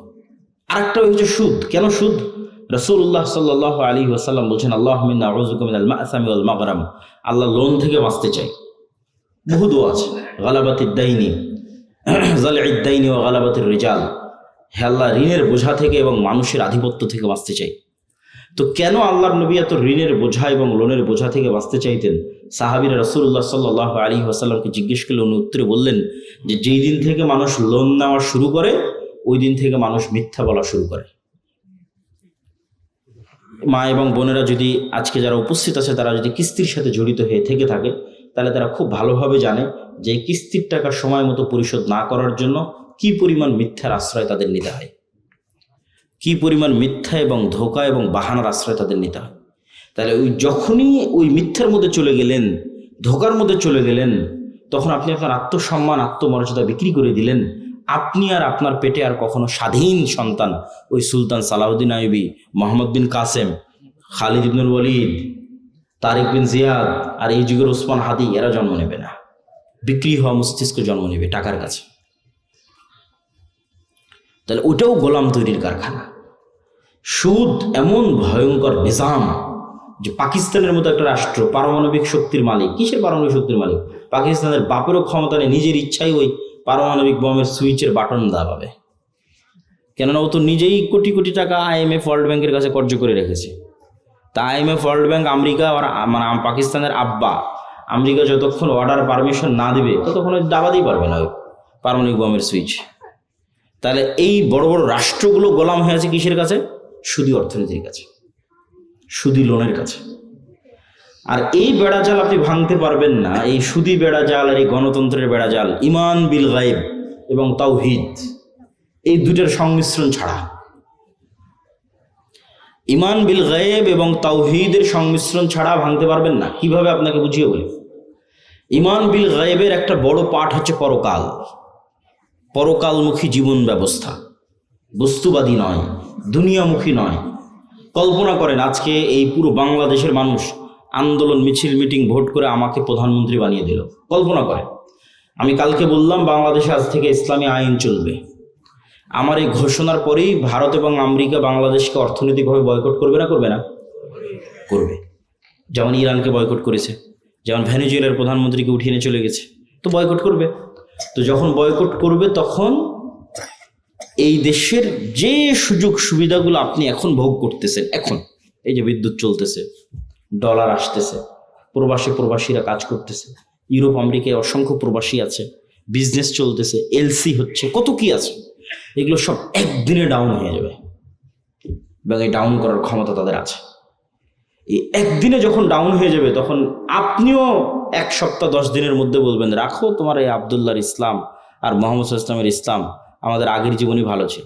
আরেকটা ওয়ে হচ্ছে সুদ। কেন সুদ? রাসূলুল্লাহ সাল্লাল্লাহু আলাইহি ওয়াসাল্লাম বলছেন, আল্লাহুম্মা ইন্না আউযুবিকা মিনাল মা'সামি ওয়াল মাগরাম, আল্লাহ লোন থেকে বাঁচতে চাই। বহু দোয়া আছে, গালাবাতিদ দাইনি, জালঈদ দাইনি ওয়া গালাবাতির রিজাল, হে আল্লাহ ঋণের বোঝা থেকে এবং মানুষের আধিপত্য থেকে বাঁচতে চাই। তো কেন আল্লাহর নবী এত ঋণের বোঝা এবং লোনের বোঝা থেকে বাঁচতে চাইতেন? সাহাবীরা রাসূলুল্লাহ সাল্লাল্লাহু আলাইহি ওয়াসাল্লামকে জিজ্ঞেস করলে উনি উত্তরে বললেন যে যেই দিন থেকে মানুষ লোন নেওয়া শুরু করে ওই দিন থেকে মানুষ মিথ্যা বলা শুরু করে। মা এবং বোনেরা যদি আজকে যারা উপস্থিত আছে তারা যদি কিস্তির সাথে জড়িত হয়ে থেকে থাকে তাহলে তারা খুব ভালোভাবে জানে যে কিস্তির টাকা সময় মতো পরিশোধ না করার জন্য কি পরিমাণ মিথ্যার আশ্রয় তাদের নিতে হয়, কি পরিমাণ মিথ্যা এবং ধোঁকা এবং বাহানার আশ্রয় তাদের নিতে হয়। তাহলে ওই যখনই ওই মিথ্যার মধ্যে চলে গেলেন, ধোঁকার মধ্যে চলে গেলেন, তখন আপনি আপনার আত্মসম্মান আত্মমর্যাদা বিক্রি করে দিলেন। আপনি আর আপনার পেটে আর কখনো স্বাধীন সন্তান ওই সুলতান সালাউদ্দিন আইয়ুবী, মোহাম্মদ বিন কাসেম, খালিদ ইবনুল ওয়ালিদ, তারিক বিন জিয়াদ আর এই যুগের ওসমান হাদি এরা জন্ম নেবে না। বিক্রি হওয়া মস্তিষ্ক জন্ম নেবে টাকার কাছে। তাহলে ওটাও গোলাম তৈরির কারখানা। সুদ এমন ভয়ঙ্কর নিজাম যে পাকিস্তানের মতো একটা রাষ্ট্র পারমাণবিক শক্তির মালিক। কিসের পারমাণবিক শক্তির মালিক? পাকিস্তানের বাপেরও ক্ষমতা নেই, নিজের ইচ্ছাই ওই পারমাণবিক বোমের সুইচের বাটন দাবাবে। কেননা ও তো নিজেই কোটি কোটি টাকা IMF ওয়ার্ল্ড ব্যাংকের কাছে কর্য করে রেখেছে। তা IMF ওয়ার্ল্ড ব্যাংক আমেরিকা আর মানে পাকিস্তানের আব্বা, আমেরিকা যতক্ষণ অর্ডার পারমিশন না দিবে ততক্ষণ দাবাতেই পারবে না ওই পারমাণবিক বোমের সুইচ। তাহলে এই বড় বড় রাষ্ট্রগুলো গোলাম হয়ে আছে কিসের কাছে? সুদী অর্থনীতির কাছে, সুদী লোনের কাছে। আর এই বেড়াজাল আপনি ভাঙতে পারবেন না, এই সুদী বেড়াজাল আর এই গণতন্ত্রের বেড়াজাল, ইমান বিল গায়ব এবং তাওহীদ, এই দুটার সংমিশ্রণ ছাড়া। ইমান বিল গায়ব এবং তাওহীদের সংমিশ্রণ ছাড়া ভাঙতে পারবেন না। কিভাবে আপনাকে বুঝিয়ে বলি। ইমান বিল গায়বের একটা বড় পাঠ হচ্ছে পরকাল, পরকালমুখী জীবন ব্যবস্থা, বস্তুবাদী নয়, দুনিয়ামুখী নয়। কল্পনা করেন আজকে এই পুরো বাংলাদেশের মানুষ আন্দোলন, মিছিল, মিটিং, ভোট করে আমাকে প্রধানমন্ত্রী বানিয়ে দিল। কল্পনা করেন আমি কালকে বললাম বাংলাদেশে আজ থেকে ইসলামী আইন চলবে। আমার এই ঘোষণার পরেই ভারত এবং আমেরিকা বাংলাদেশকে অর্থনৈতিকভাবে বয়কট করবে না? করবে না? করবে। যেমন ইরানকে বয়কট করেছে, যেমন ভেনেজুয়েলার প্রধানমন্ত্রীকে উঠিয়ে নিয়ে চলে গেছে, তো বয়কট করবে। তো যখন বয়কট করবে তখন এই দেশের যে সুযোগ সুবিধাগুলো আপনি এখন ভোগ করতেছেন, এখন এই যে বিদ্যুৎ চলতেছে, ডলার আসতেছে, প্রবাসীরা কাজ করতেছে, ইউরোপ আমেরিকায় অসংখ্য প্রবাসী আছে, বিজনেস চলতেছে, LC হচ্ছে, কত কি আছে, এগুলো সব একদিনে ডাউন হয়ে যাবে এবং এই ডাউন করার ক্ষমতা তাদের আছে। এই একদিনে যখন ডাউন হয়ে যাবে তখন আপনিও 1 সপ্তাহ 10 দিনের মধ্যে বলবেন রাখো তোমার এই আবদুল্লাহর ইসলাম আর মোহাম্মদ ইসলামের ইসলাম, আমাদের আগের জীবনই ভালো ছিল।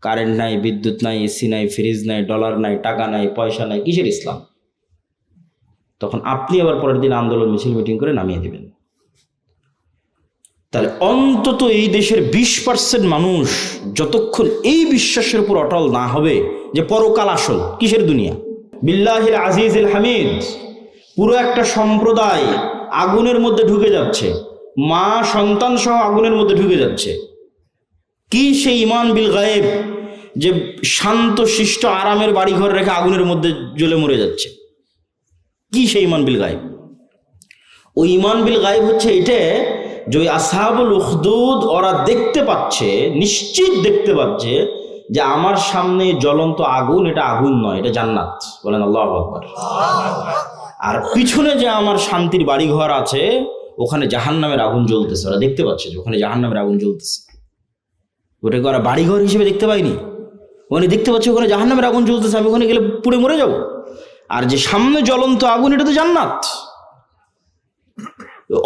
কারেন্ট নাই, বিদ্যুৎ নাই, AC নাই, ফ্রিজ নাই, ডলার নাই, টাকা নাই, পয়সা নাই, কিসের ইসলাম? তখন আপনি আবার পরের দিন আন্দোলন, মিছিল, মিটিং করে নামিয়ে দেবেন। তাহলে অন্তত এই দেশের 20% মানুষ যতক্ষণ এই বিশ্বাসের উপর অটল না হবে যে পরকাল আসল, কিসের দুনিয়া, বিল্লাহিল আজিজিল হামিদ, পুরো একটা সম্প্রদায় আগুনের মধ্যে ঢুকে যাচ্ছে, মা সন্তান সহ আগুনের মধ্যে ঢুকে যাচ্ছে। কি সেই ইমান বিল গায়েব যে শান্ত শিষ্ট আরামের বাড়িঘর রেখে আগুনের মধ্যে জ্বলে মরে যাচ্ছে? কি সেই ইমান বিল গায়েব? ওই ইমান বিল গায়েব হচ্ছে এটা যে ওই আসহাবুল উখদুদ ওরা দেখতে পাচ্ছে, নিশ্চিত দেখতে পাচ্ছে যে আমার সামনে জ্বলন্ত আগুন, এটা আগুন নয়, এটা জান্নাত। বলেন আল্লাহু আকবার। আর পিছনে যে আমার শান্তির বাড়িঘর আছে ওখানে জাহান্নামের আগুন জ্বলতেছে। ওরা দেখতে পাচ্ছে যে ওখানে জাহান্নামের আগুন জ্বলতেছে। ওটাকে ওরা বাড়িঘর হিসেবে দেখতে পাইনি, ওখানে দেখতে পাচ্ছে ওখানে জাহান্নামের আগুন জ্বলতেছে, আমি ওখানে গেলে পুড়ে মরে যাব। আর যে সামনে জ্বলন্ত আগুন, এটা তো জান্নাত।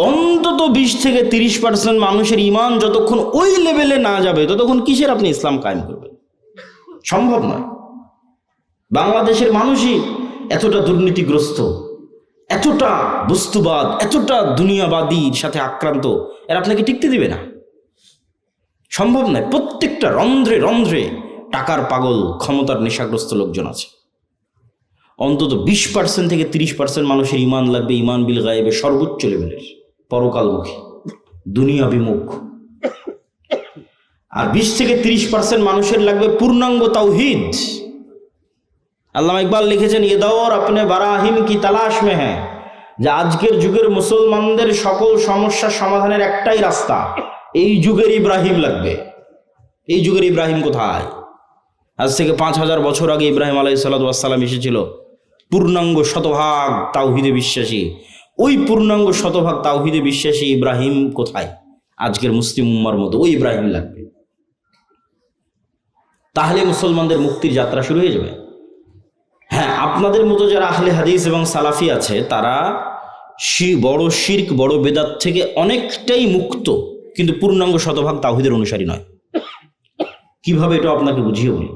অন্তত 20 থেকে 30% মানুষের ইমান যতক্ষণ ওই লেভেলে না যাবে ততক্ষণ কিসের আপনি ইসলাম কায়েম করবেন? সম্ভব নয়। বাংলাদেশের মানুষই এতটা দুর্নীতিগ্রস্ত, এতটা বস্তুবাদ, এতটা দুনিয়াবাদীর সাথে আক্রান্ত, এরা আপনাকে টিকতে দিবে না, সম্ভব নয়। প্রত্যেকটা রন্ধ্রে রন্ধ্রে টাকার পাগল, ক্ষমতার নেশাগ্রস্ত লোকজন আছে। অন্তত 20% থেকে 30% মানুষের ইমান লাগবে ইমান বিল গায়েবের সর্বোচ্চ লেভেলের, পরকালমুখী, দুনিয়া বিমুখ। আর 20 থেকে 30% মানুষের লাগবে পূর্ণাঙ্গ তাওহীদ, আল্লামা ইকবাল লিখেছেন, ये दौर अपने बराहिम की तलाश में है, যে আজকের যুগের মুসলমানদের সকল সমস্যার সমাধানের একটাই রাস্তা, এই যুগের ইব্রাহিম লাগবে। এই যুগের ইব্রাহিম কোথায়? আজ থেকে 5000 বছর আগে ইব্রাহিম আলাইহিস সালাম এসেছিল, পূর্ণাঙ্গ শতভাগ তাওহীদে বিশ্বাসী। ওই পূর্ণাঙ্গ শতভাগ তাওহীদে বিশ্বাসী ইব্রাহিম কোথায়? আজকের মুসলিম উম্মার মতো ওই ইব্রাহিম লাগবে। তাহলে মুসলমানদের মুক্তির যাত্রা শুরু হয়ে যাবে। হ্যাঁ, আপনাদের মতো যারা আহলে হাদিস এবং সালাফি আছে, তারা বড় শিরক, বড় বেদাত থেকে অনেকটাই মুক্ত, কিন্তু পূর্ণাঙ্গ শতভাগ তাওহীদের অনুসারী নয়। কিভাবে এটা আপনাকে বুঝিয়ে বলি,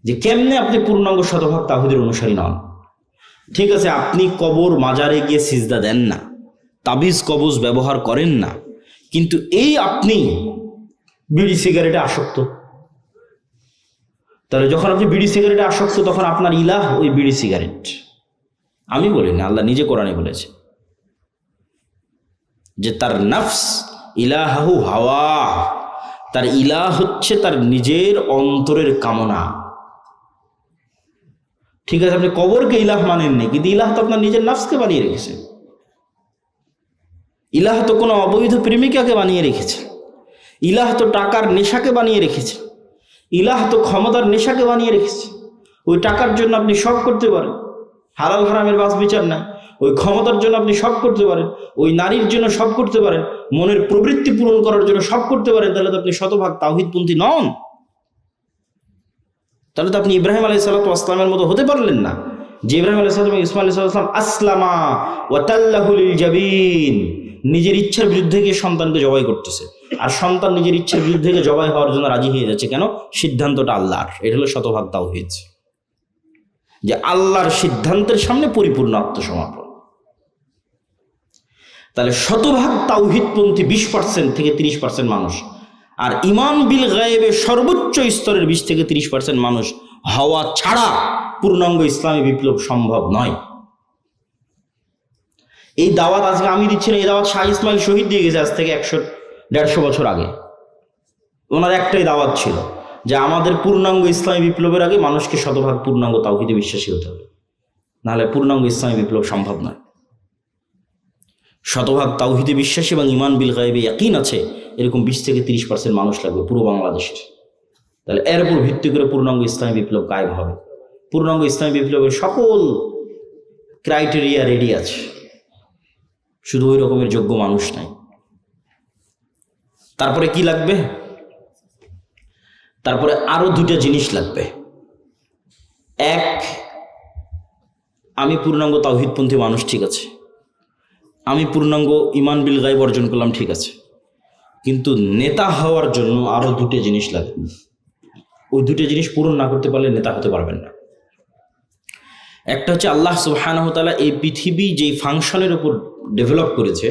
যে কেমনে আপনি পূর্ণাঙ্গ শতভাগ তাওহীদের অনুসারী নন। ঠিক আছে, আপনি কবর মাজারে গিয়ে সিজদা দেন না, তাবিজ কবজ ব্যবহার করেন না, কিন্তু এই আপনি বিড়ি সিগারেটে আসক্ত। তাহলে যখন আপনি বিড়ি সিগারেটে আসক্ত, তখন আপনার ইলাহ ওই বিড়ি সিগারেট। আমি বলিনি, আল্লাহ নিজে কোরআনে বলেছে যে তার নফস ইলাহু হাওয়া, তার ইলাহ হচ্ছে তার নিজের অন্তরের কামনা। ঠিক আছে, আপনি কবরকে ইলাহ মানেননি, কিন্তু ইলাহ তো আপনার নিজের নফসকে বানিয়ে রেখেছে। ইলাহ তো কোনো অবৈধ প্রেমিকাকে বানিয়ে রেখেছে। ইলাহ তো টাকার নেশাকে বানিয়ে রেখেছে। ইলাহ তো ক্ষমতার নেশাকে বানিয়ে রেখেছে। ওই টাকার জন্য আপনি সব করতে পারেন, হালাল হারামের বাস বিচার নাই। ওই ক্ষমতার জন্য আপনি সব করতে পারেন, ওই নারীর জন্য সব করতে পারেন, মনের প্রবৃত্তি পূরণ করার জন্য সব করতে পারেন। তাহলে তো আপনি শতভাগ তাওহীদপন্থী নন। তাহলে তো আপনি ইব্রাহিম আলাইহিস সালামের মতো হতে পারলেন না, যে ইব্রাহিম আলাইহিস সালাম এবং ইসমাঈল আলাইহিস সালাম আসলামা ওয়া তাল্লাহু লিল জাবিন, নিজের ইচ্ছার বিরুদ্ধে গিয়ে সন্তানকে জবাই করতেছে, আর সন্তান নিজের ইচ্ছার বিরুদ্ধে গিয়ে জবাই হওয়ার জন্য রাজি হয়ে যাচ্ছে। কেন? সিদ্ধান্তটা আল্লাহর। এটা হলো শতভাগ তাওহীদ, যে আল্লাহর সিদ্ধান্তের সামনে পরিপূর্ণ আত্মসমর্পণ। তাহলে শতভাগ তাওহীদপন্থী 20% থেকে 30% মানুষ, আর ঈমান বিল গায়েবে সর্বোচ্চ স্তরের 20 থেকে 30% মানুষ হওয়া ছাড়া পূর্ণাঙ্গ ইসলামী বিপ্লব সম্ভব নয়। এই দাওয়াত আজকে আমি দিচ্ছি না, এই দাওয়াত শাহ ইসমাইল শহীদ দিয়ে গেছে আজ থেকে 100-150 বছর আগে। ওনার একটাই দাওয়াত ছিল যে আমাদের পূর্ণাঙ্গ ইসলামী বিপ্লবের আগে মানুষকে শতভাগ পূর্ণাঙ্গ তাওহীদে বিশ্বাসী হতে হবে, নাহলে পূর্ণাঙ্গ ইসলামী বিপ্লব সম্ভব নয়। শতভাগ তাওহীদে বিশ্বাসী এবং ঈমান বিল গায়বে ইয়াকিন আছে এরকম 20 থেকে 30% মানুষ লাগবে পুরো বাংলাদেশের। তাহলে এর উপর ভিত্তি করে পূর্ণাঙ্গ ইসলামী বিপ্লব কায়েম হবে। পূর্ণাঙ্গ ইসলামী বিপ্লবের সকল ক্রাইটেরিয়া রেডি আছে, শুধু ওই রকমের যোগ্য মানুষ নাই। তারপরে কি লাগবে? তারপরে আরো 2টা জিনিস লাগবে। এক, আমি পূর্ণাঙ্গ তাওহীদপন্থী মানুষ, ঠিক আছে, আমি পূর্ণাঙ্গ ঈমান বিল গায়ব অর্জন করলাম, ঠিক আছে, কিন্তু নেতা হওয়ার জন্য আরো 2টা জিনিস লাগে। ওই 2টা জিনিস পূরণ না করতে পারলে নেতা হতে পারবেন না। একটা হচ্ছে আল্লাহ সুবহানাহু ওয়া তাআলা এই পৃথিবী যেই ফাংশনের উপর ডেভেলপ করেছে,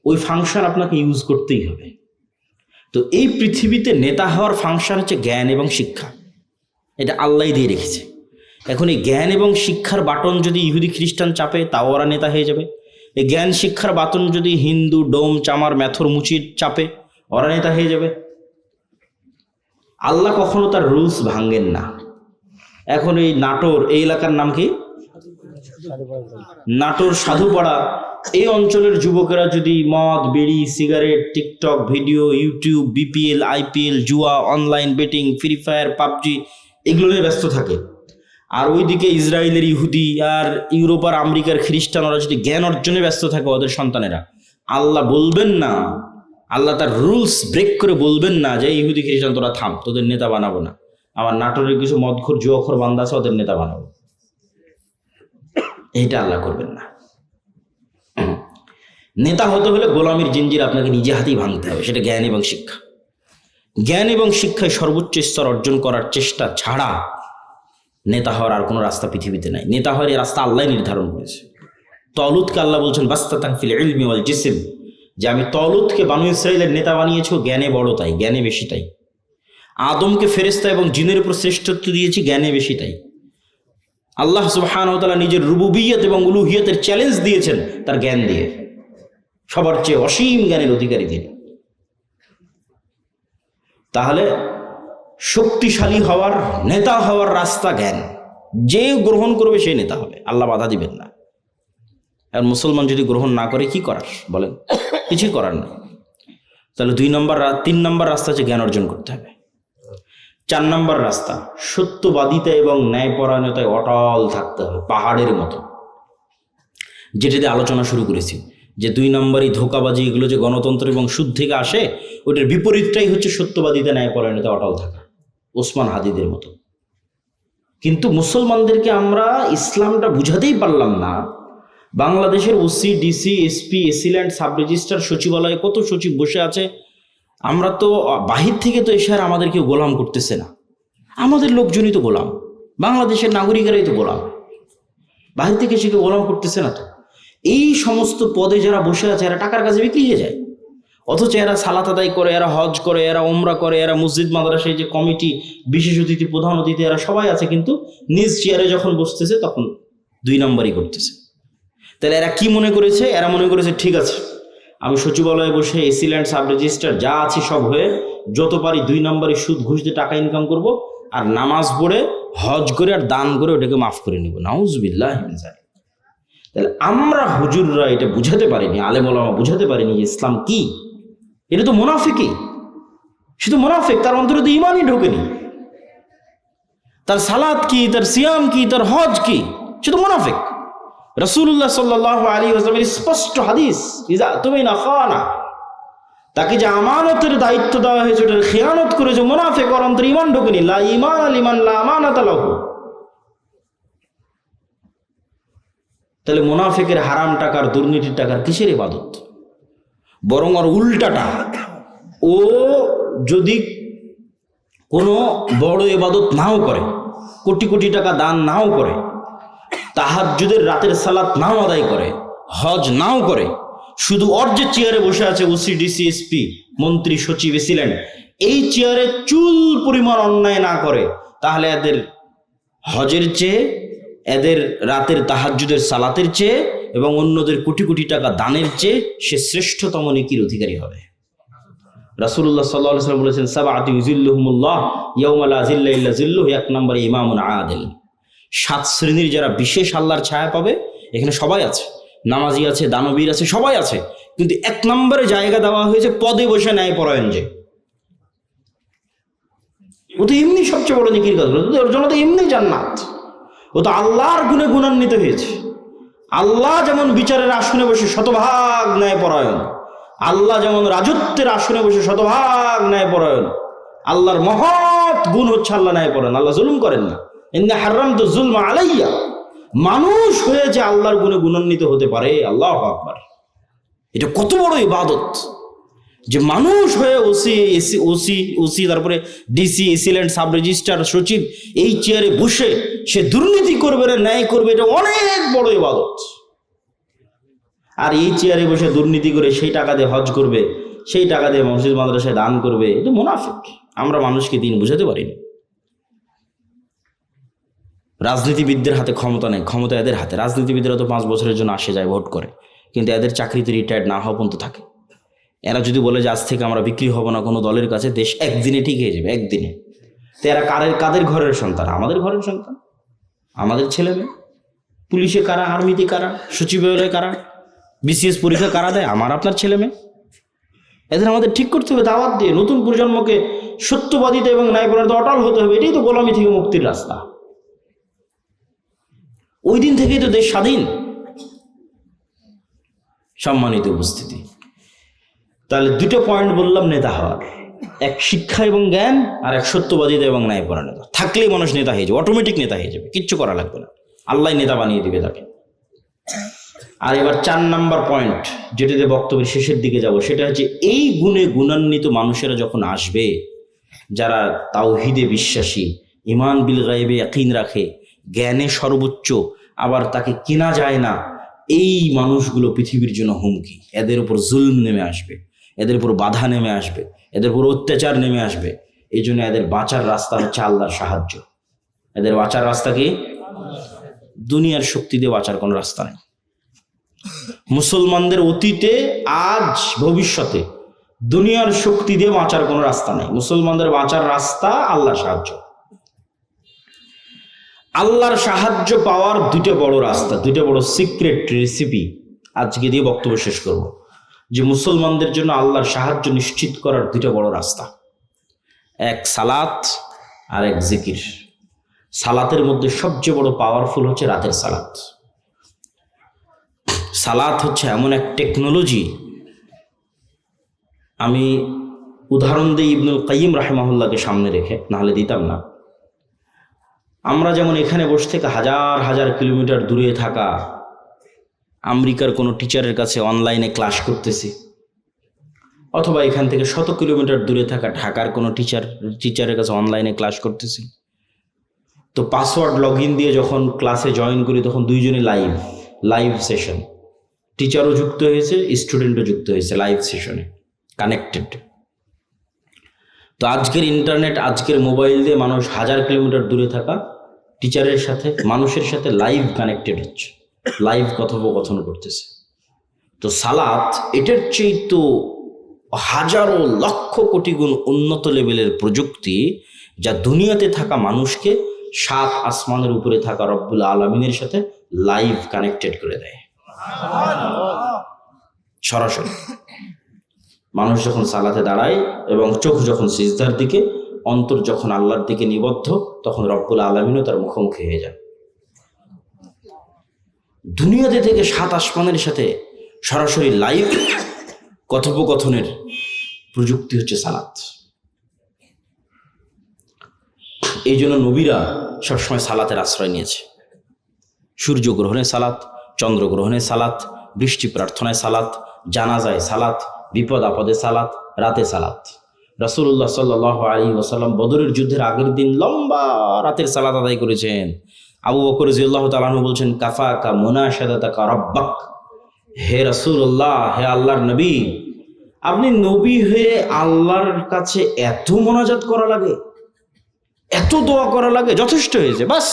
ওই ফাংশন আপনাকে ইউজ করতেই হবে। তো এই পৃথিবীতে নেতা হওয়ার ফাংশন হচ্ছে জ্ঞান এবং শিক্ষা, এটা আল্লাহই দিয়ে রেখেছে। এখন এই জ্ঞান এবং শিক্ষার বাটন যদি ইহুদি খ্রিস্টান চাপে, তাও ওরা নেতা হয়ে যাবে। এই জ্ঞান শিক্ষার বাটন যদি হিন্দু, ডোম, চামার, ম্যাথর, মুচির চাপে, ওরা নেতা হয়ে যাবে। আল্লাহ কখনো তার রুলস ভাঙেন না। এখন এই নাটোর, এই এলাকার নাম কি? নাটোর সাধুপাড়া, এই অঞ্চলের যুবকেরা যদি মদ, বিড়ি, cigarette, TikTok video, YouTube, BPL, IPL, জুয়া, online betting, free fire, PUBG এগুলো নিয়ে ব্যস্ত থাকে, আর ওইদিকে ইসরায়েলের ইহুদি আর ইউরোপ আর আমেরিকার খ্রিস্টান ওরা যদি জ্ঞান অর্জনে ব্যস্ত থাকে, ওদের সন্তানেরা, আল্লাহ বলবেন না, আল্লাহ তার রুলস ব্রেক করে বলবেন না যে ইহুদি খ্রিস্টান তোরা থাম, তোদের নেতা বানাবো না, আমার নাটোরের কিছু মদখোর জুয়াখোর বান্দা আছে ওদের নেতা বানাবো। এইটা আল্লাহ করবেন না। নেতা হতে হলে গোলামির জিঞ্জির আপনাকে নিজে হাতেই ভাঙতে হবে, সেটা জ্ঞান এবং শিক্ষা। জ্ঞান এবং শিক্ষায় সর্বোচ্চ স্তর অর্জন করার চেষ্টা ছাড়া নেতা হওয়ার আর কোনো রাস্তা পৃথিবীতে নাই। নেতা হওয়ার এই রাস্তা আল্লাহ নির্ধারণ করেছে। তলুতকে আল্লাহ বলছেন বাস্তাতান ফিল ইলমি ওয়াল জিসম, যে আমি তলুতকে বানু ইসরাইলের নেতা বানিয়েছি, জ্ঞানে বড় তাই, জ্ঞানে বেশি তাই। আদমকে ফেরেশতা এবং জিনের উপর শ্রেষ্ঠত্ব দিয়েছি, জ্ঞানে বেশি তাই। আল্লাহ সুবহানাহু ওয়া তাআলা নিজের রুবুবিয়ত এবং উলুহিয়তের চ্যালেঞ্জ দিয়েছেন তার জ্ঞান দিয়ে, সবার চেয়ে অসীম জ্ঞানের অধিকারী তিনি। তাহলে শক্তিশালী হওয়ার, নেতা হওয়ার রাস্তা জ্ঞান, যে গ্রহণ করবে সেই নেতা হবে, আল্লাহ বাধা দিবেন না। আর মুসলমান যদি গ্রহণ না করে কি করার বলেন? কিছুই করার না। তাহলে 3 নম্বর রাস্তা হচ্ছে জ্ঞান অর্জন করতে হবে। 4 নম্বর রাস্তা সত্যবাদিতা এবং ন্যায়পরায়ণতায় অটল থাকতে হবে, পাহাড়ের মতো। যেটাতে আলোচনা শুরু করেছি যে 2 নম্বরই ধোঁকাবাজি, এগুলো যে গণতন্ত্র এবং সুদ থেকে আসে, ওটার বিপরীতটাই হচ্ছে সত্যবাদিতা ন্যায়পরায়ণতা অটল থাকা, ওসমান হাদিদের মতো। কিন্তু মুসলমানদেরকে আমরা ইসলামটা বুঝাতেই পারলাম না। বাংলাদেশের OC, DC, SP, AC land, sub registrar, সচিবালয়ে কত সচিব বসে আছে। আমরা তো বাহির থেকে তো এসে আর আমাদেরকে গোলাম করতেছে না, আমাদের লোকজনই তো গোলাম, বাংলাদেশের নাগরিকেরাই তো গোলাম, বাহির থেকে এসে কেউ গোলাম করতেছে না তো। এই সমস্ত পদে যারা বসে আছে এরা টাকার কাছে বিক্রি হয়ে যায়, অথচ এরা সালাত আদায় করে, এরা হজ করে, এরা ওমরা করে, এরা মসজিদ মাদ্রাসায় যে কমিটি, বিশেষ অতিথি, প্রধান অতিথি, এরা সবাই আছে, কিন্তু নিজ চেয়ারে যখন বসতেছে তখন 2 নম্বরই করতেছে। তাহলে এরা কি মনে করেছে? এরা মনে করেছে ঠিক আছে, আমি সচিবালয়ে বসে এসিল্যান্ড, সাব রেজিস্ট্রার যা আছে সব হয়ে যত পারি 2 নম্বরই সুদ ঘুষ দিয়ে টাকা ইনকাম করব, আর নামাজ পড়ে হজ করে আর দান করে ওটাকে মাফ করে নেব। নাউজুবিল্লাহ মিন যালিক। তাহলে আমরা হুজুররা এটা বুঝাতে পারিনি, আলেম ওলামা বুঝাতে পারিনি যে ইসলাম কি। এটা তো মুনাফিকই, শুধু মুনাফিক, তার অন্তরে তো ঈমানই ঢোকেনি। তার সালাত কি, তার সিয়াম কি, তার হজ কি, শুধু মুনাফিক। রাসূলুল্লাহ সাল্লাল্লাহু আলাইহি ওয়াসাল্লামের স্পষ্ট হাদিস, ইজা তুমিনা খানা, তাকে যে আমানতের দায়িত্ব দেওয়া হয়েছে ওটার খেয়ানত করে যে মুনাফিক, ওর অন্তরে ঈমান ঢোকেনি। লা ঈমানা লিমান লা আমানাতা লাহু। তাহলে মুনাফিকের হারাম টাকার, দুর্নীতির টাকার কিসের ইবাদত? বরং ওর উল্টাটা, ও যদি কোনো বড় ইবাদত নাও করে, কোটি কোটি টাকা দান নাও করে, তাহাজ্জুদের রাতের সালাত নাও আদায় করে, হজ নাও করে, শুধু ওর যে চেয়ারে বসে আছে ওসি, ডিসি, এসপি, মন্ত্রী, সচিব, এসিল্যান্ড, এই চেয়ারে চুল পরিমাণ অন্যায় না করে, তাহলে এদের হজের চেয়ে, এদের রাতের তাহাজ্জুদের সালাতের চেয়ে এবং অন্যদের কোটি কোটি টাকা দানের চেয়ে সে শ্রেষ্ঠতম নেকির অধিকারী হবে। রাসূলুল্লাহ সাল্লাল্লাহু আলাইহি ওয়াসাল্লাম বলেছেন, সাবআতু ইউযিল্লুহুমুল্লাহ ইয়াওমা লা যিল্লা ইল্লা যিল্লুহু। 1 নম্বরে ইমামুন আদিল। 7 শ্রেণীর যারা বিশেষ আল্লাহর ছায়া পাবে, এখানে সবাই আছে, নামাজি আছে, দানবীর আছে, সবাই আছে, কিন্তু 1 নম্বরে জায়গা দেওয়া হয়েছে পদে বসে ন্যায়পরায়ণ যে। ও তো এমনি সবচেয়ে বড় নেকির কাজ, ওর জন্য তো এমনি জান্নাত। ও তো আল্লাহর গুণে গুণান্বিত হয়েছে। আল্লাহ যেমন বিচারের আসনে বসে শতভাগ ন্যায়পরায়ণ, আল্লাহ যেমন রাজত্বের আসনে বসে শতভাগ ন্যায়পরায়ণ, আল্লাহর মহৎ গুণ হচ্ছে আল্লাহ ন্যায়পরায়ণ। আল্লাহ জুলুম করেন না। ইন্না হারামতু যুলমা আলাইয়া। মানুষ হয়ে যে আল্লাহর গুণে গুণান্বিত হতে পারে, আল্লাহু আকবার, এটা কত বড় ইবাদত যে মানুষ হয়ে ওসি তারপরে ডিসি, এসিল্যান্ড, সাব রেজিস্ট্রার, সচিব, এই চেয়ারে বসে সে দুর্নীতি করবে না ন্যায় করবে, এটা অনেক বড় ইবাদত। আর এই চেয়ারে বসে দুর্নীতি করে সেই টাকা দিয়ে হজ করবে, সেই টাকা দিয়ে মসজিদ মাদ্রাসায় দান করবে, এটা মুনাফিক। আমরা মানুষকে দিন বুঝাতে পারিনি। রাজনীতিবিদদের হাতে ক্ষমতা নেই, ক্ষমতা এদের হাতে। রাজনীতিবিদরা তো 5 বছরের জন্য আসে যায়, ভোট করে, কিন্তু এদের চাকরিতে রিটায়ার্ড না হওয়া পর্যন্ত থাকে। এরা যদি বলে যে আজ থেকে আমরা বিক্রি হব না কোনো দলের কাছে, দেশ একদিনে ঠিক হয়ে যাবে, একদিনে। তো এরা কাদের ঘরের সন্তান? আমাদের ঘরের সন্তান, আমাদের ছেলে মেয়ে। পুলিশে কারা, আর্মিতে কারা, সচিবালয়ে কারা, বিসিএস পরীক্ষা কারা দেয়? আমার আপনার ছেলে মেয়ে। এদের আমাদের ঠিক করতে হবে দাওয়াত দিয়ে। নতুন প্রজন্মকে সত্যবাদিতা এবং ন্যায়পরায়ণতা অটল হতে হবে। এটাই তো গোলামি থেকে মুক্তির রাস্তা। ওই দিন থেকেই তো দেশ স্বাধীন। সম্মানিত উপস্থিতি, তাহলে 2টো পয়েন্ট বললাম নেতা হওয়ার, এক শিক্ষা এবং জ্ঞান, আর এক সত্যবাদিতা এবং ন্যায়পরায়ণতা। থাকলেই মানুষ নেতা হয়ে যাবে, অটোমেটিক নেতা হয়ে যাবে, কিচ্ছু করা লাগবে না, আল্লাহ নেতা বানিয়ে দিবে তাকে। আর এবার 4 নম্বর পয়েন্ট, যেটাতে বক্তব্যের শেষের দিকে যাব, সেটা হচ্ছে এই গুণে গুণান্বিত মানুষেরা যখন আসবে, যারা তাওহীদে বিশ্বাসী, ঈমান বিল গায়বে ইয়াকিন রাখে, জ্ঞানে সর্বোচ্চ, আবার তাকে কেনা যায় না, এই মানুষগুলো পৃথিবীর জন্য হুমকি। এদের উপর জুলম নেমে আসবে, এদের উপর বাধা নেমে আসবে, এদের উপর অত্যাচার নেমে আসবে। এই জন্য এদের বাঁচার রাস্তা হচ্ছে আল্লাহর সাহায্য। এদের বাঁচার রাস্তা কি? দুনিয়ার শক্তি দিয়ে বাঁচার কোনো রাস্তা নেই। মুসলমানদের অতীতে, আজ, ভবিষ্যতে দুনিয়ার শক্তি দিয়ে বাঁচার কোনো রাস্তা নেই। মুসলমানদের বাঁচার রাস্তা আল্লাহর সাহায্য। আল্লাহর সাহায্য পাওয়ার দুইটা বড় রাস্তা, দুইটা বড় সিক্রেট রেসিপি আজকে দিয়ে বক্তব্য শেষ করব, যে মুসলমানদের জন্য আল্লাহর সাহায্য নিশ্চিত করার দুইটা বড় রাস্তা, এক সালাত আর এক জিকির। সালাতের মধ্যে সবচেয়ে বড় পাওয়ারফুল হচ্ছে রাতের সালাত। সালাত হচ্ছে এমন এক টেকনোলজি, আমি উদাহরণ দিই ইবনুল কাইয়িম রাহিমাহুল্লাহকে সামনে রেখে, নাহলে দিতাম না। আমরা যেমন এখানে বসে থেকে হাজার হাজার কিলোমিটার দূরে থাকা আমেরিকার কোনো টিচারের কাছে অনলাইনে ক্লাস করতেছি, অথবা এখান থেকে 100 কিলোমিটার দূরে থাকা ঢাকার কোনো টিচারের কাছে অনলাইনে ক্লাস করতেছি, তো পাসওয়ার্ড লগ ইন দিয়ে যখন ক্লাসে জয়েন করি তখন দুইজনে লাইভ সেশন, টিচারও যুক্ত হয়েছে, স্টুডেন্টও যুক্ত হয়েছে লাইভ সেশনে, কানেক্টেড। তো আজকের ইন্টারনেট, আজকের মোবাইল দিয়ে মানুষ হাজার কিলোমিটার দূরে থাকা টিচারের সাথে, মানুষের সাথে লাইভ কানেক্টেড হচ্ছে, লাইভ কথোপকথন করতেছে। তো সালাত এটার চেয়ে তো হাজারো লক্ষ কোটি গুণ উন্নত লেভেলের প্রযুক্তি, যা দুনিয়াতে থাকা মানুষকে 7 আসমানের উপরে থাকা রব্বুল আলামিনের সাথে লাইভ কানেক্টেড করে দেয় সরাসরি। মানুষ যখন সালাতে দাঁড়ায় এবং চোখ যখন সিজদার দিকে, অন্তর যখন আল্লাহর দিকে নিবদ্ধ, তখন রব্বুল আলামিনও তার মুখোমুখি হয়ে যান। দুনিয়াতে থেকে 7 আসমানের সাথে সরাসরি লাইভ কথোপকথনের প্রযুক্তি হচ্ছে সালাত। এই জন্য নবীরা সবসময় সালাতের আশ্রয় নিয়েছে। সূর্যগ্রহণে সালাত, চন্দ্রগ্রহণে সালাত, বৃষ্টি প্রার্থনায় সালাত, জানাজায় সালাত, বিপদ আপদে সালাত, রাতে সালাত। রাসূলুল্লাহ সাল্লাল্লাহু আলাইহি ওয়াসাল্লাম বদরের যুদ্ধের আগের দিন লম্বা রাতের সালাত আদায় করেছেন। আবু বকর রাদিয়াল্লাহু তাআলা আনহু বলছেন, কাফাকা মুনাশাদাতাকা রাব্বাক, হে রাসূলুল্লাহ, হে আল্লাহর নবী, আপনি নবী হয়ে আল্লাহর কাছে এত মোনাজাত করা লাগে, এত দোয়া করা লাগে, যথেষ্ট হয়েছে, বাস,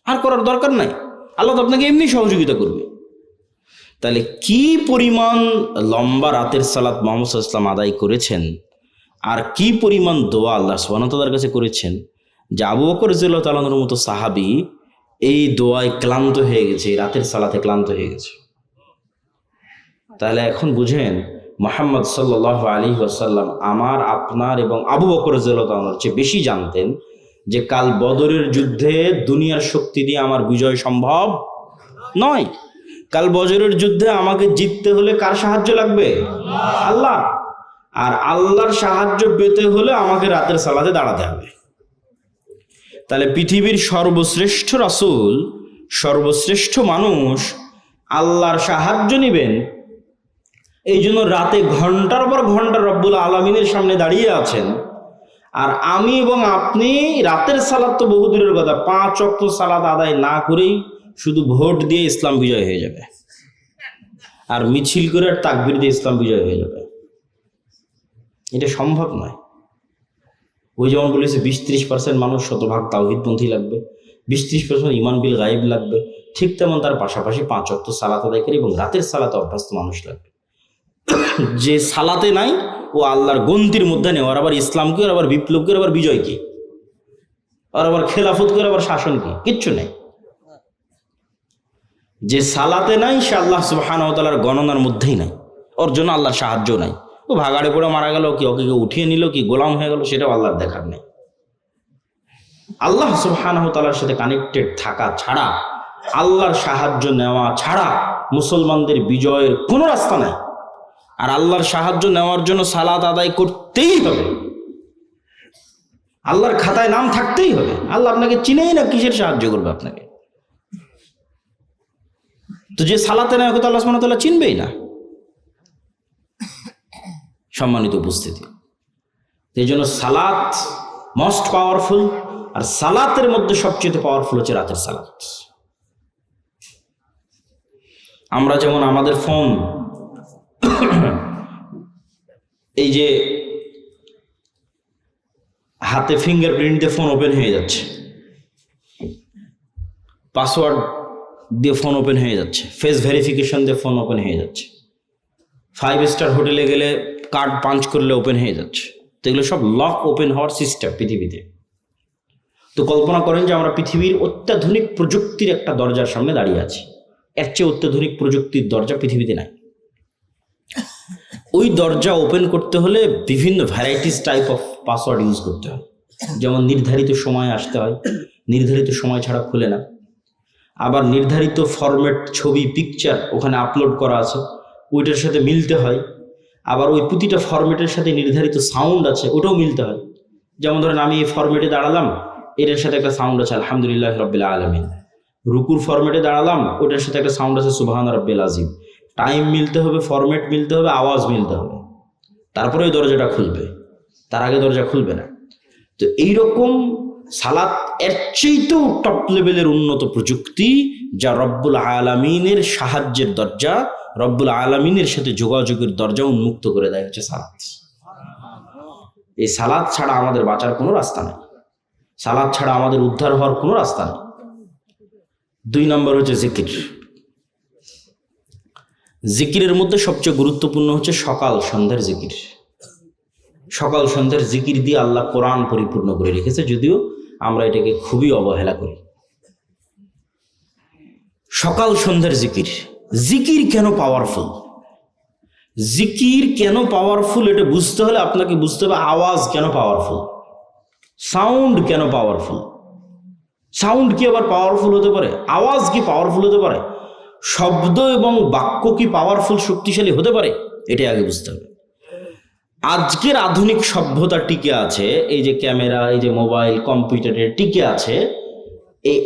আর করার দরকার নাই, আল্লাহ তো আপনাকে এমনি সহযোগিতা করবে। তাহলে কি পরিমাণ লম্বা রাতের সালাত মুহাম্মদ সাল্লাল্লাহু আলাইহি ওয়াসাল্লাম আদায় করেছেন, আর কি পরিমাণ দোয়া আল্লাহ সুবহানাহু ওয়া তাআলার কাছে করেছেন, যে আবু বকর রাদিয়াল্লাহু তাআলা আনহুর মতো সাহাবী এই দোয়ায় ক্লান্ত হয়ে গেছে, রাতের সালাতে ক্লান্ত হয়ে গেছে। তাহলে এখন বুঝেন, মুহাম্মদ সাল্লাল্লাহু আলাইহি ওয়াসাল্লাম আমার, আপনার এবং আবু বকর রাদিয়াল্লাহু তাআলার চেয়ে বেশি জানতেন যে কাল বদরের যুদ্ধে দুনিয়ার শক্তি দিয়ে আমার বিজয় সম্ভব নয়। কাল বদরের যুদ্ধে আমাকে জিততে হলে কার সাহায্য লাগবে? আল্লাহ। আর আল্লাহর সাহায্য পেতে হলে আমাকে রাতের সালাতে দাঁড়াতে হবে। তাহলে পৃথিবীর সর্বশ্রেষ্ঠ রাসূল, সর্বশ্রেষ্ঠ মানুষ আল্লাহর সাহায্য নেবেন, এই জন্য রাতে ঘন্টার পর ঘন্টা রব্বুল আলামিনের সামনে দাঁড়িয়ে আছেন। আর আমি এবং আপনি রাতের সালাত তো বহু দূরের কথা, 5 ওয়াক্ত সালাত আদায় না করেই শুধু ভোট দিয়ে ইসলাম বিজয় হয়ে যাবে, আর মিছিল করে আর তাকবীর দিয়ে ইসলাম বিজয় হয়ে যাবে, এটা সম্ভব নয়। ওই যেমন বলেছে 20-30% মানুষ শতভাগ তাওহীদপন্থী লাগবে, 20-30% ঈমান বিল গায়েব লাগবে, ঠিক তেমন তার পাশাপাশি 5 ওয়াক্ত সালাত আদায়কারী এবং রাতের সালাতে অভ্যস্ত মানুষ লাগবে। যে সালাতে নাই ও আল্লাহর গন্তির মধ্যে নেই, আর আবার ইসলাম কি, আর আবার বিপ্লব কি, আর আবার বিজয় কি, আর আবার খেলাফত কি, আর আবার শাসন কি, কিচ্ছু নেই। যে সালাতে নাই সে আল্লাহ সুবহানাহু ওয়া তাআলার গণনার মধ্যেই নাই, ওর জন্য আল্লাহর সাহায্য নাই। ও ভাগাড়ে পড়ে মারা গেল কি, ওকে কেউ উঠিয়ে নিল কি, গোলাম হয়ে গেল, সেটাও আল্লাহর দেখার নেই। আল্লাহ সুবহানাহু ওয়া তাআলার সাথে কানেক্টেড থাকা ছাড়া, আল্লাহর সাহায্য নেওয়া ছাড়া মুসলমানদের বিজয়ের কোনো রাস্তা নাই। আর আল্লাহর সাহায্য নেওয়ার জন্য সালাত আদায় করতেই হবে, আল্লাহর খাতায় নাম থাকতেই হবে। আল্লাহ আপনাকে চিনেই না, কিসের সাহায্য করবে আপনাকে? তো যে সালাতে নেয় ওকে তো আল্লাহ সুবহানাহু ওয়া তাআলা চিনবেই না। সম্মানিত উপস্থিতি, এই জন্য সালাত মোস্ট পাওয়ারফুল, আর সালাতের মধ্যে সবচেয়ে পাওয়ারফুল হচ্ছে রাতের সালাত। আমরা যেমন আমাদের ফোন, এই যে হাতে ফিঙ্গারপ্রিন্ট দিয়ে ফোন ওপেন হয়ে যাচ্ছে, পাসওয়ার্ড দিয়ে ফোন ওপেন হয়ে যাচ্ছে, ফেস ভেরিফিকেশন দিয়ে ফোন ওপেন হয়ে যাচ্ছে, 5 স্টার হোটেলে গেলে কার্ড পাঞ্চ করলে ওপেন হয়ে যাচ্ছে। তো এগুলো সব লক ওপেন হওয়ার সিস্টেম পৃথিবীতে। তো কল্পনা করেন যে আমরা পৃথিবীর অত্যাধুনিক প্রযুক্তির একটা দরজার সামনে দাঁড়িয়ে আছি। এর চেয়ে অত্যাধুনিক প্রযুক্তির দরজা পৃথিবীতে নাই। ওই দরজা ওপেন করতে হলে বিভিন্ন varieties type of password use করতে হয়। যেমন নির্ধারিত সময় আসতে হয়, নির্ধারিত সময় ছাড়া খুলে না। আবার নির্ধারিত ফরম্যাট ছবি পিকচার ওখানে আপলোড করা আছে, ওইটার সাথে মিলতে হয়। আবার ওই প্রতিটা ফরম্যাটের সাথে নির্ধারিত সাউন্ড আছে, ওটাও মিলতে হয়। যেমন ধরেন আমি এই ফরম্যাটে দাঁড়ালাম, এটার সাথে একটা সাউন্ড আছে আলহামদুলিল্লাহ রাব্বিল আলামিন। রুকুর ফরম্যাটে দাঁড়ালাম, ওটার সাথে একটা সাউন্ড আছে সুবহান রাব্বিল আযীম। টাইম মিলতে হবে, ফরম্যাট মিলতে হবে, আওয়াজ মিলতে হবে, তারপরে ওই দরজাটা খুলবে, তার আগে দরজা খুলবে না। তো এইরকম সালাত এর চেয়েও টপ লেভেলের উন্নত প্রযুক্তি, যা রব্বুল আলামিনের সাহায্যের দরজা, রব্বুল আলামিনের সাথে যোগাযোগের দরজা উন্মুক্ত করে দেয় হচ্ছে সালাত। এই সালাত ছাড়া আমাদের বাঁচার কোনো রাস্তা নেই, সালাত ছাড়া আমাদের উদ্ধার হওয়ার কোনো রাস্তা নেই। 2 নম্বর হচ্ছে জিকির। জিকিরের মধ্যে সবচেয়ে গুরুত্বপূর্ণ হচ্ছে সকাল সন্ধ্যার জিকির। সকাল সন্ধ্যার জিকির দিয়ে আল্লাহ কোরআন পরিপূর্ণ করে রেখেছে, যদিও আমরা এটাকে খুবই অবহেলা করি। সকাল সন্ধ্যার জিকির। জিকির কেন পাওয়ারফুল? জিকির কেন পাওয়ারফুল এটা বুঝতে হলে আপনাকে বুঝতে হবে আওয়াজ কেন পাওয়ারফুল, সাউন্ড কেন পাওয়ারফুল। সাউন্ড কি আবার পাওয়ারফুল হতে পারে? আওয়াজ কি পাওয়ারফুল হতে পারে? শব্দ এবং বাক্য কি পাওয়ারফুল, শক্তিশালী হতে পারে? এটাই আগে বুঝতে হবে। আজকের আধুনিক সভ্যতা টিকে আছে, এই যে ক্যামেরা, এই যে মোবাইল, কম্পিউটারের টিকে আছে এই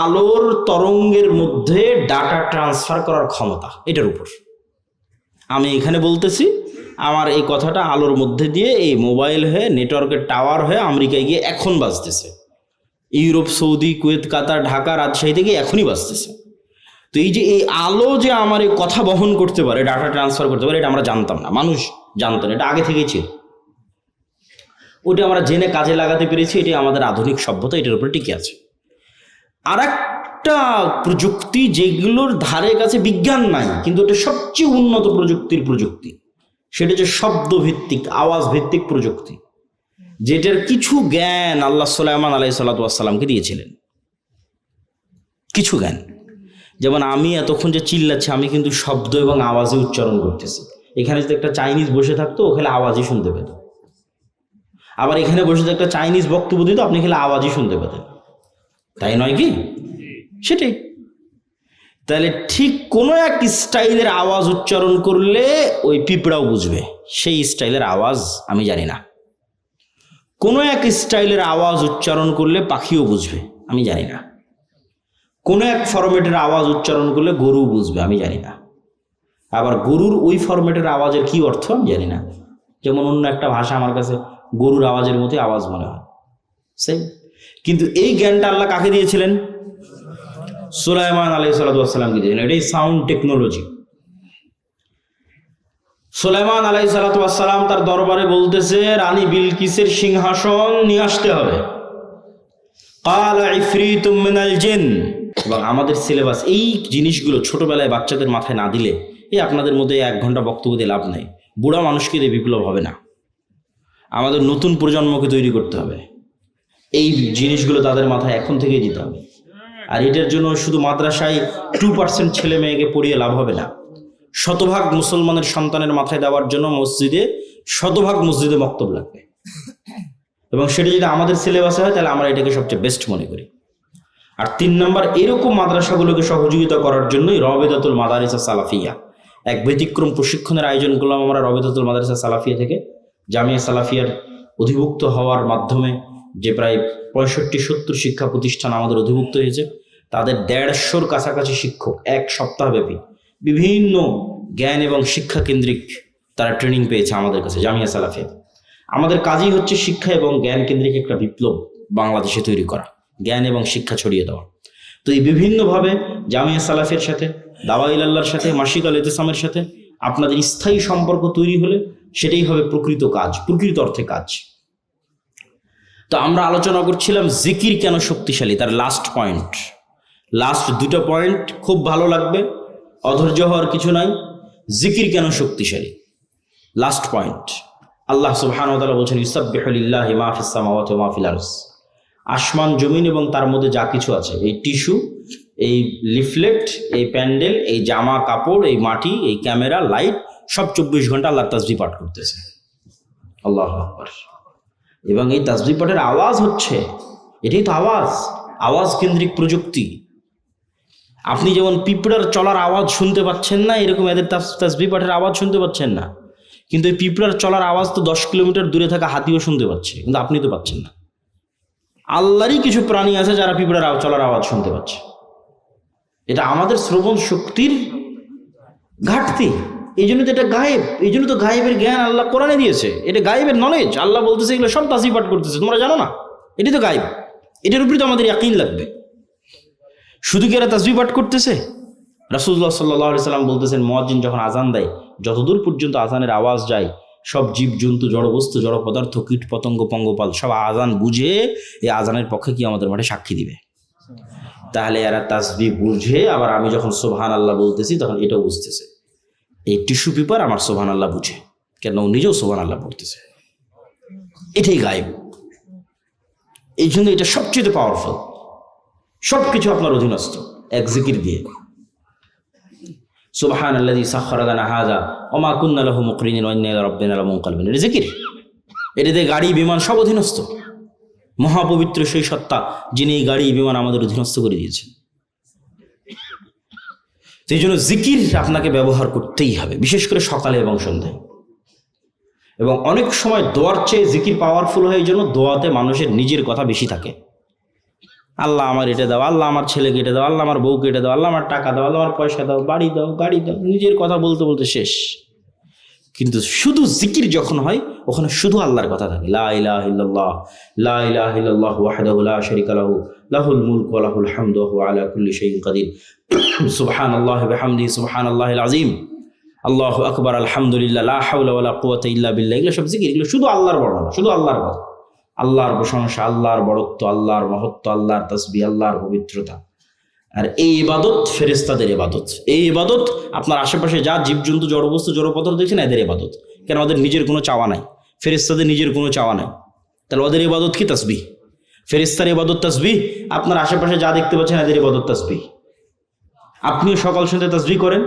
আলোর তরঙ্গের মধ্যে ডাটা ট্রান্সফার করার ক্ষমতা, এটার উপর। আমি এখানে বলতেছি, আমার এই কথাটা আলোর মধ্যে দিয়ে এই মোবাইল হয়ে, নেটওয়ার্কের টাওয়ার হয়ে আমেরিকায় গিয়ে এখন বাজতেছে, ইউরোপ, সৌদি, কুয়েত, কাতার, ঢাকা, রাজশাহী থেকে এখনই বাজতেছে। তো এই যে এই আলো যে আমার এই কথা বহন করতে পারে, ডাটা ট্রান্সফার করতে পারে, এটা আমরা জানতাম না, মানুষ জানতো না, এটা আগে থেকেই ছিল। ওটা আমরা জেনে কাজে লাগাতে পেরেছি, এটি আমাদের আধুনিক সভ্যতা, এটার উপরে টিকে আছে। আর একটা প্রযুক্তি যেগুলোর ধারে কাছে বিজ্ঞান নাই, কিন্তু এটা সবচেয়ে উন্নত প্রযুক্তির প্রযুক্তি, সেটা হচ্ছে শব্দভিত্তিক, আওয়াজ ভিত্তিক প্রযুক্তি, যেটার কিছু জ্ঞান আল্লাহ সুলাইমান আলাইহিস সালাতু ওয়াস সালামকে দিয়েছিলেন। কিছু জ্ঞান, যেমন আমি এতক্ষণ যে চিল্লাচ্ছি, আমি কিন্তু শব্দ এবং আওয়াজে উচ্চারণ করতেছি। এখানে যদি একটা চাইনিজ বসে থাকতো, ওখানে আওয়াজই শুনতে পেত। আবার এখানে বসে একটা চাইনিজ বক্তব্য দিত, আপনি খেলে আওয়াজই শুনতে পেতেন, তাই নয় কি? সেটাই। তাহলে ঠিক কোনো এক স্টাইলের আওয়াজ উচ্চারণ করলে ওই পিঁপড়াও বুঝবে, সেই স্টাইলের আওয়াজ আমি জানি না। কোনো এক স্টাইলের আওয়াজ উচ্চারণ করলে পাখিও বুঝবে, আমি জানি না। কোনো এক ফরম্যাটের আওয়াজ উচ্চারণ করলে গরু বুঝবে, আমি জানি না। আবার গরুর ওই ফরম্যাটের আওয়াজের কি অর্থ আমি জানি না। যেমন অন্য একটা ভাষা আমার কাছে গরুর আওয়াজের মতোই আওয়াজ মনে হয়, সেই। কিন্তু এই জ্ঞানটা আল্লাহ কাকে দিয়েছিলেন? সুলাইমান আলাইহিস সালাতু ওয়াস সালামকে দিয়েছিলেন। এটাই সাউন্ড টেকনোলজি। সুলাইমান আলাইহিস সালাতু ওয়াস সালাম তার দরবারে বলতেছে, রানী বিলকিসের সিংহাসন নিয়ে আসতে হবে। ক্বালা ইফরিতুম মিনাল জিন। এবং আমাদের সিলেবাস এই জিনিসগুলো ছোটবেলায় বাচ্চাদের মাথায় না দিলে, এই আপনাদের মধ্যে 1 ঘন্টা বক্তব্য দিয়ে লাভ নেই। বুড়া মানুষকে দিয়ে বিপ্লব হবে না। আমাদের নতুন প্রজন্মকে তৈরি করতে হবে, এই জিনিসগুলো তাদের মাথায় এখন থেকেই দিতে হবে। আর এটার জন্য শুধু মাদ্রাসায় 2% ছেলে মেয়েকে পড়িয়ে লাভ হবে না। শতভাগ মুসলমানের সন্তানের মাথায় দেওয়ার জন্য শতভাগ মসজিদে বক্তব্য লাগবে, এবং সেটা যদি আমাদের সিলেবাসে হয় তাহলে আমরা এটাকে সবচেয়ে বেস্ট মনে করি। আর 3 নম্বর, এরকম মাদ্রাসাগুলোকে সহযোগিতা করার জন্যই রবেদাতুল মাদারিস সালাফিয়া, এক ব্যতিক্রম প্রশিক্ষণের আয়োজন করলাম আমরা রবেদাতুল মাদারিস সালাফিয়া থেকে। জামিয়া সালাফিয়ার অধিভুক্ত হওয়ার মাধ্যমে যে প্রায় 65-70 শিক্ষা প্রতিষ্ঠান আমাদের অধিভুক্ত হয়েছে, তাদের 150-র কাছাকাছি শিক্ষক 1 সপ্তাহব্যাপী বিভিন্ন জ্ঞান এবং শিক্ষা কেন্দ্রিক তারা ট্রেনিং পেয়েছে আমাদের কাছে জামিয়া সালাফিয়া। আমাদের কাজই হচ্ছে শিক্ষা এবং জ্ঞান কেন্দ্রিক একটা বিপ্লব বাংলাদেশে তৈরি করা, জ্ঞান এবং শিক্ষা ছড়িয়ে দেওয়া। তো এই বিভিন্নভাবে জামিয়া সালাফিয়ার সাথে, দাওয়াইল আল্লাহর সাথে, মাসিক আল ইতিসামের সাথে আপনাদের স্থায়ী সম্পর্ক তৈরি হলে সেটাই হবে প্রকৃত কাজ, প্রকৃত অর্থে কাজ। তো আমরা আলোচনা করছিলাম জিকির কেন শক্তিশালী, তার লাস্ট 2টা পয়েন্ট খুব ভালো লাগবে, অধৈর্য হওয়ার কিছু নাই। জিকির কেন শক্তিশালী, লাস্ট পয়েন্ট। আল্লাহ সুবহানাহু ওয়া তাআলা বলেন, ইউসাব্বিহু লিল্লাহি মা ফিস সামাওয়াতি ওয়া মা ফিল আরদ। আসমান জমিন এবং তার মধ্যে যা কিছু আছে, এই টিস্যু, এই লিফলেট, এই প্যান্ডেল, এই জামা কাপড়, এই মাটি, এই ক্যামেরা, লাইট, সব 24 ঘন্টা আল্লাহর তাসবিহ পাঠ করতেছে। আল্লাহু আকবার। এবং এই তাসবিহ পাঠের আওয়াজ হচ্ছে, এটাই তো আওয়াজ কেন্দ্রিক প্রযুক্তি। আপনি যেমন পিঁপড়ার চলার আওয়াজ শুনতে পাচ্ছেন না, এরকম এদের তাসবিহ পাঠের আওয়াজ শুনতে পাচ্ছেন না। কিন্তু এই পিঁপড়ার চলার আওয়াজ তো 10 কিলোমিটার দূরে থাকা হাতিও শুনতে পাচ্ছে, কিন্তু আপনি তো পাচ্ছেন না। আল্লাহরই কিছু প্রাণী আছে যারা পিঁপড়ার চলার আওয়াজ শুনতে পাচ্ছে। এটা আমাদের শ্রবণ শক্তির ঘাটতি। এই জন্য তো এটা গায়েব, এই জন্য তো গায়েবের জ্ঞান আল্লাহ কোরআনে দিয়েছে। এটা গায়েবের নলেজ। আল্লাহ বলতেছে এগুলো সব তাসবিহ পাঠ করতেছে, তোমরা জানো না, এটি তো গায়েব। এটার উপরে তো আমাদের ইয়াকিন লাগবে। শুধু কি এরা তাসবিহ পাঠ করতেছে? রাসূলুল্লাহ সাল্লাল্লাহু আলাইহি সাল্লাম বলতেছেন, মুয়াজ্জিন যখন আজান দেয়, যতদূর পর্যন্ত আজানের আওয়াজ যায়, সব জীবজন্তু, জড়বস্তু, জড় পদার্থ, কীট পতঙ্গ, পঙ্গপাল সব আজান বুঝে এই আজানের পক্ষে কি আমাদের মাঠে সাক্ষী দিবে। তাহলে এরা তাসবিহ বুঝে, আবার আমি যখন সুবহানাল্লাহ বলতেছি তখন এটাও বুঝতেছে। এই টিস্যু পেপার আমার সুবহানাল্লাহ বুঝে, কেন ও নিজেও সুবহানাল্লাহ পড়তেছে। এটাই গায়েব। এই জন্য এটা সবচেয়ে পাওয়ারফুল। সব কিছু আপনার অধীনস্থ এক জিকির দিয়ে। সুবহানাল্লাযী সাখখারা লানা হাযা ওয়া মা কুন্না লাহু মুকরিনিন ওয়া ইন্না ইলা রাব্বিনা লামুনকালিবুন। এটা জিকির। এটাতে গাড়ি বিমান সব অধীনস্থ। মহাপবিত্র সেই সত্তা যিনি এই গাড়ি বিমান আমাদের অধীনস্থ করে দিয়েছেন। সেই জন্য জিকির আপনাকে ব্যবহার করতেই হবে, বিশেষ করে সকালে এবং সন্ধ্যায়। এবং অনেক সময় দোয়ার চেয়ে জিকির পাওয়ারফুল হয়, এই জন্য দোয়াতে মানুষের নিজের কথা বেশি থাকে। আল্লাহ আমার এটা দাও, আল্লাহ আমার ছেলেকে এটা দাও, আল্লাহ আমার বউকে এটা দাও, আল্লাহ আমার টাকা দাও, আল্লাহ আমার পয়সা দাও, বাড়ি দাও, গাড়ি দাও, নিজের কথা বলতে বলতে শেষ। কিন্তু শুধু জিকির যখন হয়, ওখানে শুধু আল্লাহর কথা থাকে। লা ইলাহা ইল্লাল্লাহ, লা ইলাহা ইল্লাল্লাহু ওয়াহদাহু লা শারীকা লাহু, লাহুল মুলকু ওয়া লাহুল হামদু ওয়া হুয়া আলা কুল্লি শাইইন কাদির, সুবহানাল্লাহি ওয়া বিহামদিহি সুবহানাল্লাহিল আযীম, আল্লাহু আকবার, আলহামদুলিল্লাহ, লা হাওলা ওয়া লা কুওয়াতা ইল্লা বিল্লাহ। এগুলো সব জিকির, এগুলো শুধু আল্লাহর বর্ণনা, শুধু আল্লাহর কথা, আল্লাহর প্রশংসা, আল্লাহর বড়ত্ব, আল্লাহর মহত্ব, আল্লাহর তাসবিহ, আল্লাহর পবিত্রতা। আর এই ইবাদত ফেরেশতাদের ইবাদত। এই ইবাদত আপনার আশেপাশে যা জীবজন্তু, জড়বস্তু, জড়পদার্থ দেখছেন, এদের ইবাদত। কেন? ওদের নিজের কোনো চাওয়া নাই। ফেরেশতাদের নিজের কোনো চাওয়া নাই, তাহলে ওদের ইবাদত কি? তাসবিহ। ফেরেশতার ইবাদত তাসবিহ, আপনার আশেপাশে যা দেখতে পাচ্ছেন এদের ইবাদত তাসবিহ। আপনিও সকাল সন্ধ্যা তাসবিহ করেন,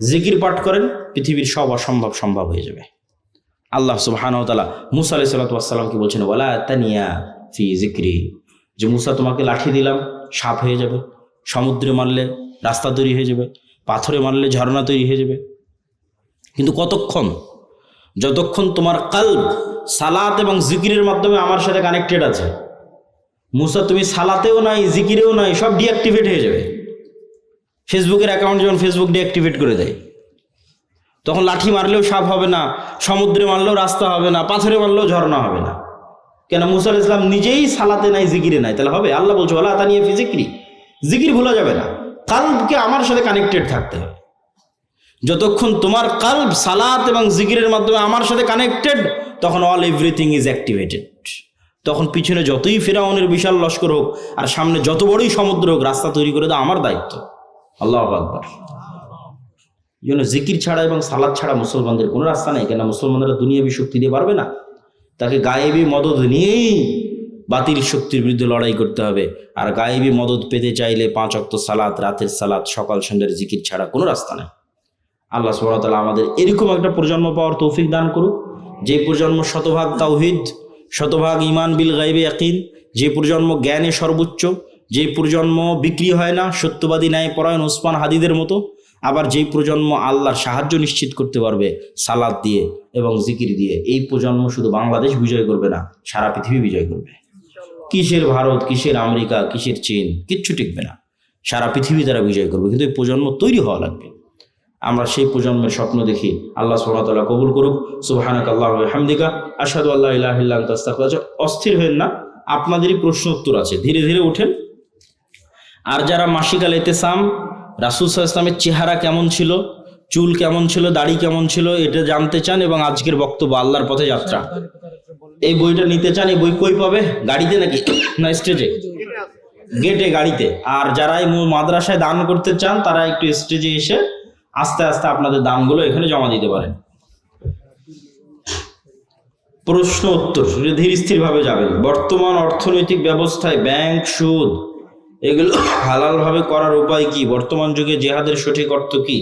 জিকির পাঠ করেন, পৃথিবীর সব অসম্ভব সম্ভব হয়ে যাবে। আল্লাহ সুবহানাহু ওয়া তাআলা মুসা আলাইহিস সালাতু ওয়াস সালামকে বলছেন, ওয়ালা তানিয়া ফি যিকরি, যে মুসা তোমাকে লাঠি দিলাম, সাপ হয়ে যাবে, সমুদ্রে মারলে রাস্তা তৈরি হয়ে যাবে, পাথরে মারলে ঝর্ণা তৈরি হয়ে যাবে। কিন্তু কতক্ষণ? যতক্ষণ তোমার কলব সালাত এবং জিকিরের মাধ্যমে আমার সাথে কানেক্টেড আছে। মুসা তুমি সালাতেও নাই, জিকিরেও নাই, সব ডিঅ্যাক্টিভেট হয়ে যাবে। ফেসবুকের অ্যাকাউন্ট যখন ফেসবুক ডিঅ্যাক্টিভেট করে দেয়, তখন লাঠি মারলেও সাপ হবে না, সমুদ্রে মারলেও রাস্তা হবে না, পাথরে মারলেও ঝর্ণা হবে না। কেন? মুসা আলাইহিস সালাম নিজেই সালাতে নাই, জিকিরে নাই, তাহলে হবে? আল্লাহ বলছে ওয়ালা তানিয়া ফি যিকরি, জিকির ভুলা যাবে না। কলবকে আমার সাথে কানেক্টেড থাকতে হবে। যতক্ষণ তোমার কলব সালাত এবং জিকিরের মাধ্যমে আমার সাথে কানেক্টেড, তখন অল এভরিথিং ইজ অ্যাক্টিভেটেড। তখন পিছনে যতই ফিরআউনের বিশাল লস্কর হোক আর সামনে যত বড়ই সমুদ্র হোক, রাস্তা তৈরি করে দেওয়া আমার দায়িত্ব। আল্লাহু আকবার। এই জন্য জিকির ছাড়া এবং সালাত ছাড়া মুসলমানদের কোনো রাস্তা নেই। কেন? মুসলমানরা দুনিয়াবী শক্তি দিয়ে পারবে না, তাকে গায়েবী মদদ নিয়েই বাতিল শক্তির বিরুদ্ধে লড়াই করতে হবে। আর গায়েবী মদদ পেতে চাইলে 5 ওয়াক্ত সালাত, রাতের সালাত, সকাল সন্ধ্যার জিকির ছাড়া কোনো রাস্তা নেই। আল্লাহ সুবহানাহু ওয়া তাআলা আমাদের এরকম একটা প্রজন্ম পাওয়ার তৌফিক দান করুক, যে প্রজন্ম শতভাগ তাওহীদ, শতভাগ ঈমান বিল গায়বে ইয়াকিন, যে প্রজন্ম জ্ঞানে সর্বোচ্চ, যে প্রজন্ম বিক্রি হয় না, সত্যবাদী ন্যায়পরায়ণ ওসমান হাদিদের মতো। আবার যেই প্রজন্ম আল্লাহর সাহায্য নিশ্চিত করতে পারবে সালাত দিয়ে এবং জিকির দিয়ে। এই প্রজন্ম শুধু বাংলাদেশ বিজয় করবে না, সারা পৃথিবী বিজয় করবে। কিসের ভারত, কিসের আমেরিকা, কিসের চীন, কিচ্ছু টিকবে না, সারা পৃথিবী তারা বিজয় করবে। কিন্তু এই প্রজন্ম তৈরি হওয়া লাগবে। আমরা সেই প্রজন্মের স্বপ্ন দেখি। আল্লাহ সুবহানাহু ওয়া তাআলা কবুল করুক। সুবহানাকাল্লাহু ওয়া বিহামদিকা আশহাদু আল্লা ইলাহা ইল্লা আনতা আস্তাগফিরুকা। অস্থির হবেন না, আপনাদেরই প্রশ্ন উত্তর আছে, ধীরে ধীরে ওঠেন। আর যারা মাসিকাল ইতিসাম, রাসূল সাল্লাল্লাহু আলাইহি ওয়াসাল্লামের চেহারা কেমন ছিল, চুল কেমন ছিল, দাড়ি কেমন ছিল, এটা জানতে চান এবং আজকের বক্তব্য আল্লাহর পথে যাত্রা, এই বইটা নিতে চান, এই বই কই পাবে? গাড়িতে নাকি না স্টেজে? গেটে, গাড়িতে। আর যারা এই মাদ্রাসায় দান করতে চান তারা একটু স্টেজে এসে আস্তে আস্তে আপনাদের দানগুলো এখানে জমা দিতে পারেন। প্রশ্ন উত্তর ধীর স্থির ভাবে যাবেন। বর্তমান অর্থনৈতিক ব্যবস্থায় ব্যাংক, সুদ এগুলো হালাল ভাবে করার উপায় কি? বর্তমান যুগে জিহাদের সঠিক অর্থ কি?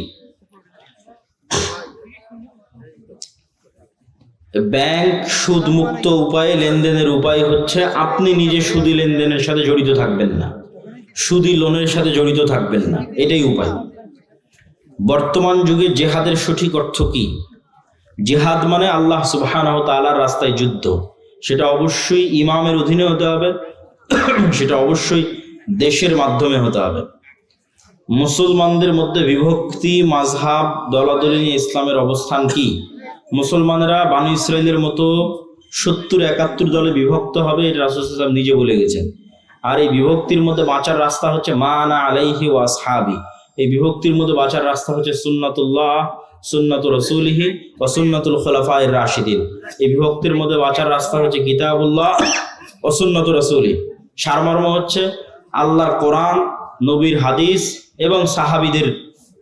ব্যাংক সুদ মুক্ত উপায়ে লেনদেনের উপায় হচ্ছে আপনি নিজে সুদি লেনদেনের সাথে জড়িত থাকবেন না, সুদি লোনের সাথে জড়িত থাকবেন না, এটাই উপায়। বর্তমান যুগে জিহাদের সঠিক অর্থ কি? জিহাদ মানে আল্লাহ সুবহানাহু ওয়া তাআলার রাস্তায় যুদ্ধ। সেটা অবশ্যই ইমামের অধীনে হতে হবে, সেটা অবশ্যই দেশের মাধ্যমে হতে হবে। মুসলমানদের মধ্যে বিভক্তি, মাযহাব, দলাদলি নিয়ে ইসলামের অবস্থান কি? মুসলমানেরা বানু ইসরাইলের মতো 70-71 দলে বিভক্ত হবে, এটা রাসূল সাল্লাল্লাহু আলাইহি ওয়াসাল্লাম নিজে বলে গেছেন। আর এই বিভক্তির মধ্যে বাঁচার রাস্তা হচ্ছে মা আনা আলাইহি ওয়া আসহাবি। এই বিভক্তির মধ্যে বাঁচার রাস্তা হচ্ছে সুন্নাতুল্লাহ, সুন্নাতুর রাসূলিহি ওয়া সুন্নাতুল খুলাফায়ে রাশিদিন। এই বিভক্তির মধ্যে বাঁচার রাস্তা হচ্ছে কিতাবুল্লাহ ওয়া সুন্নাতুর রাসূলি। সারমর্ম হচ্ছে আল্লাহর কোরআন, নবীর হাদিস এবং সাহাবীদের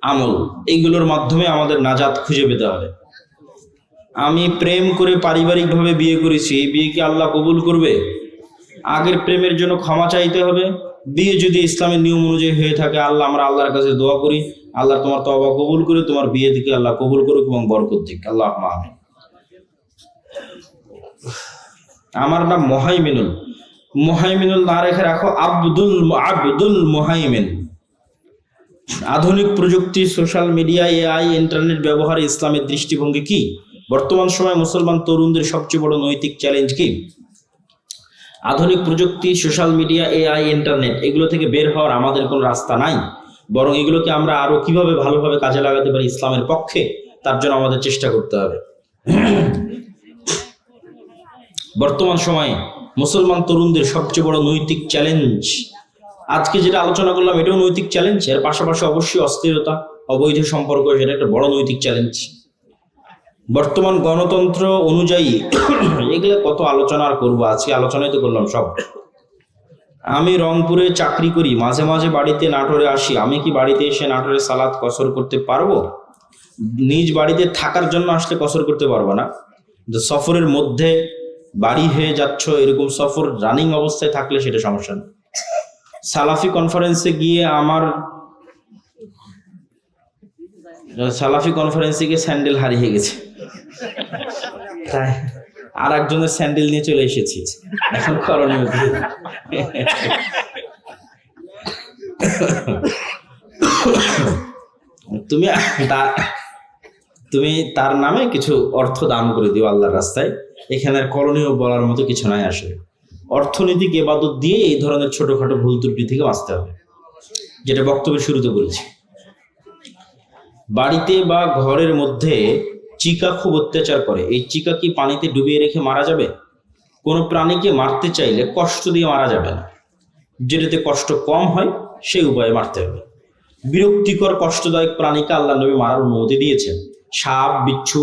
আমল, এইগুলোর মাধ্যমে আমাদের নাজাত খুঁজে পেতে হবে। আমি প্রেম করে পারিবারিকভাবে বিয়ে করেছি, এই বিয়ে কি আল্লাহ কবুল করবে? আগের প্রেমের জন্য ক্ষমা চাইতে হবে। বিয়ে যদি ইসলামের নিয়ম অনুযায়ী হয়ে থাকে, আমরা আল্লাহর কাছে দোয়া করি, আল্লাহ তোমার তওবা কবুল করে, তোমার বিয়ে থেকে আল্লাহ কবুল করুক এবং বরকত দিক। আল্লাহুম্মা আমিন। আমার নাম মুহাইমিনুল। মুহাইমিনুল না রেখে রাখো আব্দুল মুহাইমিন। আধুনিক প্রযুক্তি, সোশ্যাল মিডিয়া, এআই, ইন্টারনেট ব্যবহারে ইসলামের দৃষ্টিভঙ্গি কি? বর্তমান সময়ে মুসলমান তরুণদের সবচেয়ে বড় নৈতিক চ্যালেঞ্জ কি? আধুনিক প্রযুক্তি, সোশ্যাল মিডিয়া, এআই, ইন্টারনেট এগুলো থেকে বের হওয়ার আমাদের কোনো রাস্তা নাই, বরং এগুলোকে আমরা আরো কিভাবে ভালোভাবে কাজে লাগাতে পারি ইসলামের পক্ষে, তার জন্য আমাদের চেষ্টা করতে হবে। বর্তমান সময়ে মুসলমান তরুণদের সবচেয়ে বড় নৈতিক চ্যালেঞ্জ, আজকে যেটা আলোচনা করলাম এটাও নৈতিক চ্যালেঞ্জ, এর পাশাপাশি অবশ্যই অস্থিরতা, অবৈধ সম্পর্ক, সেটা একটা বড় নৈতিক চ্যালেঞ্জ। বর্তমান গণতন্ত্র অনুযায়ী এগুলো কত আলোচনা আর করবো, আজকে আলোচনাই তো করলাম সব। আমি রংপুরে চাকরি করি, মাঝে মাঝে বাড়িতে নাটোরে আসি, আমি কি বাড়িতে এসে নাটোরে সালাত কসর করতে পারবো? নিজ বাড়িতে থাকার জন্য আসলে কসর করতে পারবো না, সফরের মধ্যে বাড়ি হয়ে যাচ্ছ এরকম সফর রানিং অবস্থায় থাকলে সেটা সমস্যা না। সালাফি কনফারেন্সে গিয়ে স্যান্ডেল হারিয়ে গেছে, তাই আর একজনের স্যান্ডেল নিয়ে চলে এসেছি, এখন করণীয় কি? তুমি তার নামে কিছু অর্থ দান করে দিও আল্লাহর রাস্তায়, এখানে আর করণীয় বলার মতো কিছু নাই। আসলে অর্থনৈতিক ইবাদত দিয়ে এই ধরনের ছোটখাটো ভুল ত্রুটি থেকে বাঁচতে হবে, যেটা বক্তব্যের শুরুতে বলেছি। বাড়িতে বা ঘরের মধ্যে চিকা খুব অত্যাচার করে, এই চিকা কি পানিতে ডুবিয়ে রেখে মারা যাবে? কোনো প্রাণীকে মারতে চাইলে কষ্ট দিয়ে মারা যাবে না, যেটাতে কষ্ট কম হয় সেই উপায়ে মারতে হবে। বিরক্তিকর কষ্টদায়ক প্রাণীকে আল্লাহ নবী মারার অনুমতি দিয়েছেন, সাপ, বিচ্ছু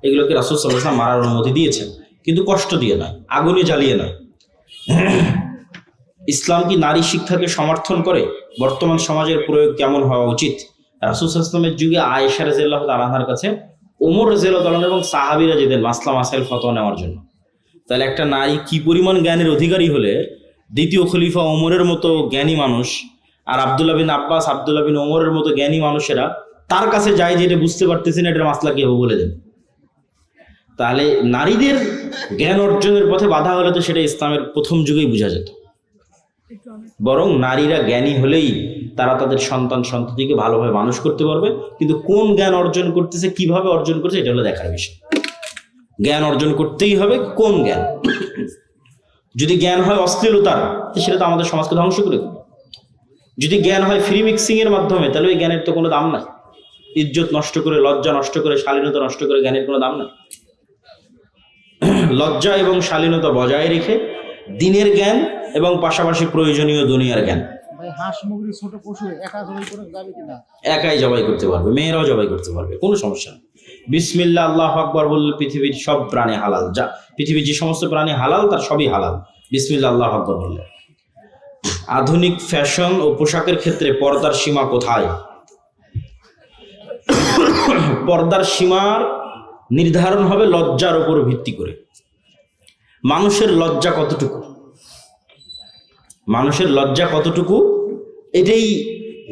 এগুলোকে রাসূল সাল্লাল্লাহু আলাইহি ওয়াসাল্লাম মারার অনুমতি দিয়েছেন, কিন্তু কষ্ট দিয়ে নয়, আগুনে জ্বালিয়ে নয়। ইসলাম কি নারী শিক্ষাকে সমর্থন করে? বর্তমান সমাজের প্রয়োগ কেমন হওয়া উচিত? রাসূল সাল্লাল্লাহু আলাইহি ওয়াসাল্লামের যুগে আয়েশা রাদিয়াল্লাহু তাআলা আনহার কাছে ওমর রাদিয়াল্লাহু তাআলা এবং সাহাবীরা যেতেন মাসলা মাসাইল ফতোয়া নেওয়ার জন্য। তাহলে একটা নারী কি পরিমাণ জ্ঞানের অধিকারী হলে দ্বিতীয় খলিফা ওমরের মতো জ্ঞানী মানুষ আর আব্দুল্লাহ বিন আব্বাস, আব্দুল্লাহ বিন ওমরের মতো জ্ঞানী মানুষেরা তার কাছে যায়, যেটা বুঝতে পারতেছে না এটার মাসলা কি হবে বলে দেন। তাহলে নারীদের জ্ঞান অর্জনের পথে বাধা হলে তো সেটা ইসলামের প্রথম যুগেই বোঝা যেত। বরং নারীরা জ্ঞানী হলেই তারা তাদের সন্তান সন্ততিকে ভালোভাবে মানুষ করতে পারবে, কিন্তু কোন জ্ঞান অর্জন করতেছে, কিভাবে অর্জন করছে, এটা হলো দেখার বিষয়। জ্ঞান অর্জন করতেই হবে, কোন জ্ঞান? যদি জ্ঞান হয় অশ্লীলতার, সেটা তো আমাদের সমাজকে ধ্বংস করে দেবে। যদি জ্ঞান হয় ফ্রি মিক্সিং এর মাধ্যমে, তাহলে ওই জ্ঞানের তো কোনো দাম নাই। ইজ্জত নষ্ট করে, লজ্জা নষ্ট করে, শালীনতা নষ্ট করে জ্ঞানের কোনো দাম নাই। লজ্জা এবং শালীনতা বজায় রেখে দিনের জ্ঞান এবং পাশাপাশি প্রয়োজনীয় দুনিয়ার জ্ঞান। একাই জবাই করতে পারবে, মেয়েরাও জবাই করতে পারবে, কোনো সমস্যা নেই। বিসমিল্লাহ আল্লাহু আকবার বললে পৃথিবীর সব প্রাণী হালাল, যা পৃথিবীর যে সমস্ত প্রাণী হালাল তার সবই হালাল বিসমিল্লাহ আল্লাহু আকবার বললে। আধুনিক ফ্যাশন ও পোশাকের ক্ষেত্রে পর্দার সীমা কোথায়? পর্দার সীমার নির্ধারণ হবে লজ্জার উপর ভিত্তি করে। মানুষের লজ্জা কতটুকু, মানুষের লজ্জা কতটুকু, এটাই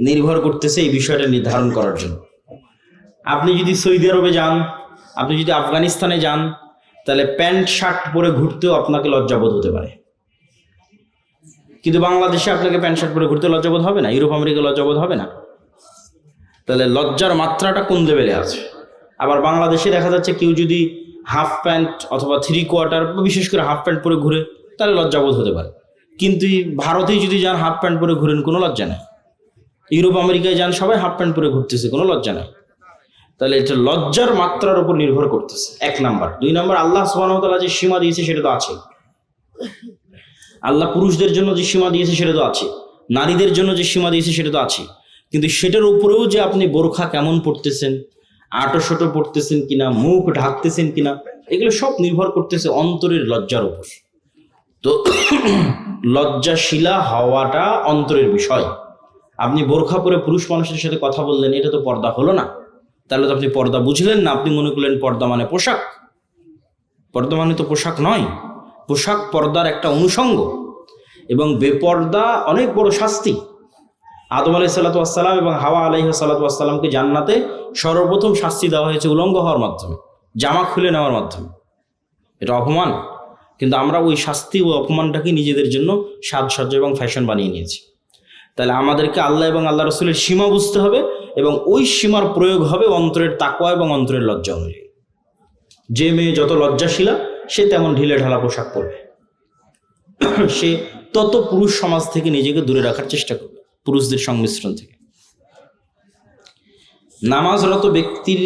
নির্ভর করতেছে এই বিষয়টা নির্ধারণ করার জন্য। আপনি যদি সৌদি আরবে যান, আপনি যদি আফগানিস্তানে যান, তাহলে প্যান্ট শার্ট পরে ঘুরতেও আপনাকে লজ্জাবোধ হতে পারে, কিন্তু বাংলাদেশে আপনাকে প্যান্ট শার্ট পরে ঘুরতে লজ্জাবোধ হবে না, ইউরোপ আমেরিকা লজ্জাবোধ হবে না। তাহলে লজ্জার মাত্রাটা কোন লেভেলে আছে। আবার বাংলাদেশে দেখা যাচ্ছে কেউ যদি হাফ প্যান্ট অথবা 3/4, বিশেষ করে হাফ প্যান্ট পরে ঘুরে, তাহলে লজ্জাবোধ হতে পারে। কিন্তু ভারতেই যদি যান হাফ প্যান্ট পরে ঘুরেন, কোনো লজ্জা নেই। ইউরোপ আমেরিকায় যান, সবাই হাফ প্যান্ট পরে ঘুরতেছে, কোনো লজ্জা নেই। তাহলে এটা লজ্জার মাত্রার উপর নির্ভর করতেছে, 1 নাম্বার। 2 নাম্বার, আল্লাহ সুবহানাহু ওয়া তাআলা যে সীমা দিয়েছে সেটা তো আছে। আল্লাহ পুরুষদের জন্য যে সীমা দিয়েছে সেটা তো আছে, নারীদের জন্য যে সীমা দিয়েছে সেটা তো আছে। কিন্তু সেটার উপরেও যে আপনি বোরখা কেমন পড়তেছেন, আটো-শটো পড়তেছেন কিনা, মুখ ঢাকতেছেন কিনা, এগুলো সব নির্ভর করতেছে অন্তরের লজ্জার উপর। তো লজ্জাশীলা হওয়াটা অন্তরের বিষয়। আপনি বোরখা পরে পুরুষ মানুষের সাথে কথা বললেন, এটা তো পর্দা হলো না। তাহলে তো আপনি পর্দা বুঝলেন না, আপনি মনে করলেন পর্দা মানে পোশাক। পর্দা মানে তো পোশাক নয়, পোশাক পর্দার একটা অনুষঙ্গ, এবং বেপর্দা অনেক বড় শাস্তি। আদম আলাইহিস সালাতু ওয়াস সালাম এবং হাওয়া আলাইহিস সালাতু ওয়াস সালামকে জান্নাতে সর্বপ্রথম শাস্তি দেওয়া হয়েছে উলঙ্গ হওয়ার মাধ্যমে, জামা খুলে নেওয়ার মাধ্যমে। এটা অপমান, কিন্তু আমরা ওই শাস্তি ও অপমানটাকে নিজেদের জন্য সাজসজ্জা এবং ফ্যাশন বানিয়ে নিয়েছি। তাহলে আমাদেরকে আল্লাহ এবং আল্লাহ রসুলের সীমা বুঝতে হবে, এবং ওই সীমার প্রয়োগ হবে অন্তরের তাকওয়া এবং অন্তরের লজ্জা অনুযায়ী। যে মেয়ে যত লজ্জাশীলা, সে তেমন ঢিলে ঢালা পোশাক পরবে, সে তত পুরুষ সমাজ থেকে নিজেকে দূরে রাখার চেষ্টা করবে, পুরুষদের সংমিশ্রণ থেকে। নামাজরত ব্যক্তির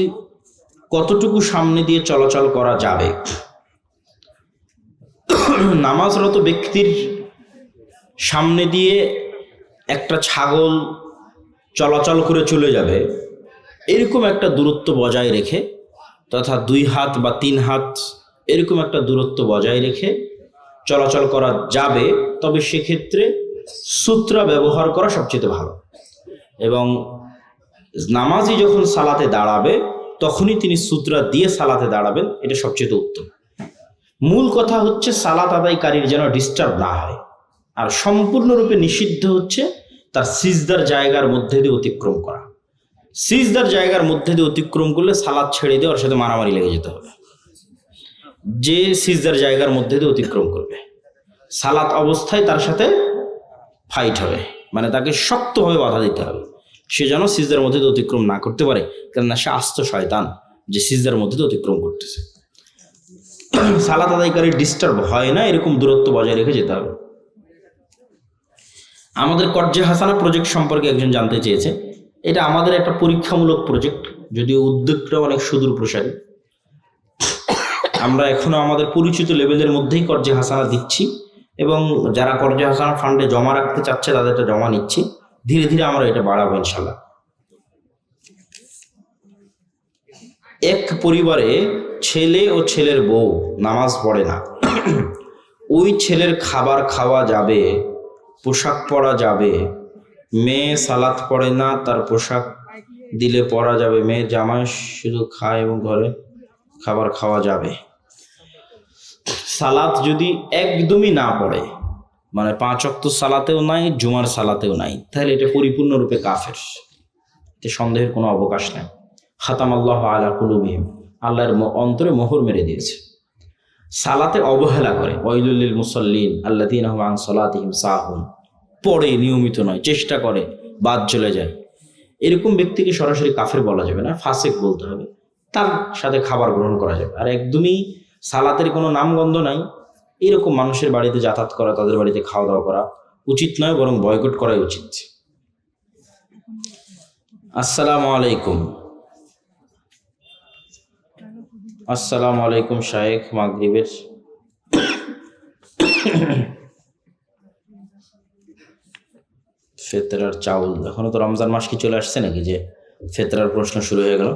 কতটুকু সামনে দিয়ে চলাচল করা যাবে? নামাজরত ব্যক্তির সামনে দিয়ে একটা ছাগল চলাচল করে চলে যাবে, এরকম একটা দূরত্ব বজায় রেখে, তথা 2 হাত বা 3 হাত এরকম একটা দূরত্ব বজায় রেখে চলাচল করা যাবে। তবে সেক্ষেত্রে সূত্রা ব্যবহার করা সবচেয়ে ভালো, এবং নামাজি যখন সালাতে দাঁড়াবে তখনই তিনি সূত্রা দিয়ে সালাতে দাঁড়াবেন, এটা সবচেয়ে উত্তম। মূল কথা হচ্ছে সালাত আদায়কারীর যেন ডিস্টার্ব না হয়। আর সম্পূর্ণরূপে নিষিদ্ধ হচ্ছে তার সিজদার জায়গার মধ্যে দিয়ে অতিক্রম করা। সিজদার জায়গার মধ্যে দিয়ে অতিক্রম করলে সালাত ছেড়ে দিয়ে ওর সাথে মারামারি লেগে যেতে হবে। যে সিজদার জায়গার মধ্যে দিয়ে অতিক্রম করবে, সালাত অবস্থায় তার সাথে ফাইট হবে, মানে তাকে শক্তভাবে বাধা দিতে হবে। সে যেন সিজদার মধ্যে দিয়ে অতিক্রম না করতে পারে, কেননা সে আস্ত শয়তান যে সিজদার মধ্যে দিয়ে অতিক্রম করতেছে। সালাত আদায়কারী ডিস্টার্ব হয় না, এরকম দূরত্ব বজায় রেখে যেতে হবে। আমাদের কর্জে হাসানা প্রজেক্ট সম্পর্কে একজন জানতে চেয়েছে। এটা আমাদের একটা পরীক্ষামূলক প্রজেক্ট, যদিও উদ্যোগটা অনেক সুদূর প্রসারী। আমরা এখনো আমাদের পরিচিত লেভেলের মধ্যেই কর্জে হাসানা দিচ্ছি, এবং যারা কর্জে হাসানা ফান্ডে জমা রাখতে চাচ্ছে তাদেরটা জমা নিচ্ছি। ধীরে ধীরে আমরা এটা বাড়াবো ইনশাল্লাহ। এক পরিবারে ছেলে ও ছেলের বউ নামাজ পড়ে না, ওই ছেলের খাবার খাওয়া যাবে, পোশাক পরা যাবে। মেয়ে সালাত পড়ে না, তার পোশাক দিলে পরা যাবে। মেয়ে জামাই শুধু খায় এবং ঘরে খাবার খাওয়া যাবে। সালাত যদি একদমই না পড়ে, মানে 5 ওয়াক্ত সালাতেও নাই, জুমার সালাতেও নাই, তাহলে এটা পরিপূর্ণরূপে কাফের, এতে সন্দেহের কোনো অবকাশ নাই। খাতামাল্লাহু আলা কুলুবিহিম, আল্লাহর অন্তরে মোহর মেরে দিয়েছে। সালাতে অবহেলা করে, ওয়াইলুল লিল মুসাল্লিন আল্লাযীনা হুম আন সালাতিহিম সাহুন, পড়ে নিয়মিত নয়, চেষ্টা করে, বাদ চলে যায়, এরকম ব্যক্তিকে সরাসরি কাফের বলা যাবে না, ফাসিক বলতে হবে। তার সাথে খাবার গ্রহণ করা যাবে। আর একদমই সালাতের কোনো নামগন্ধ নাই, এরকম মানুষের বাড়িতে যাতায়াত করা, তাদের বাড়িতে খাওয়া দাওয়া করা উচিত নয়, বরং বয়কট করাই উচিত। আসসালামু আলাইকুম। আসসালামু আলাইকুম শায়েখ। মাগরিবের ফেতরার চাউল, এখনো তো রমজান মাস কি চলে আসছে নাকি যে ফেতরার প্রশ্ন শুরু হয়ে গেল?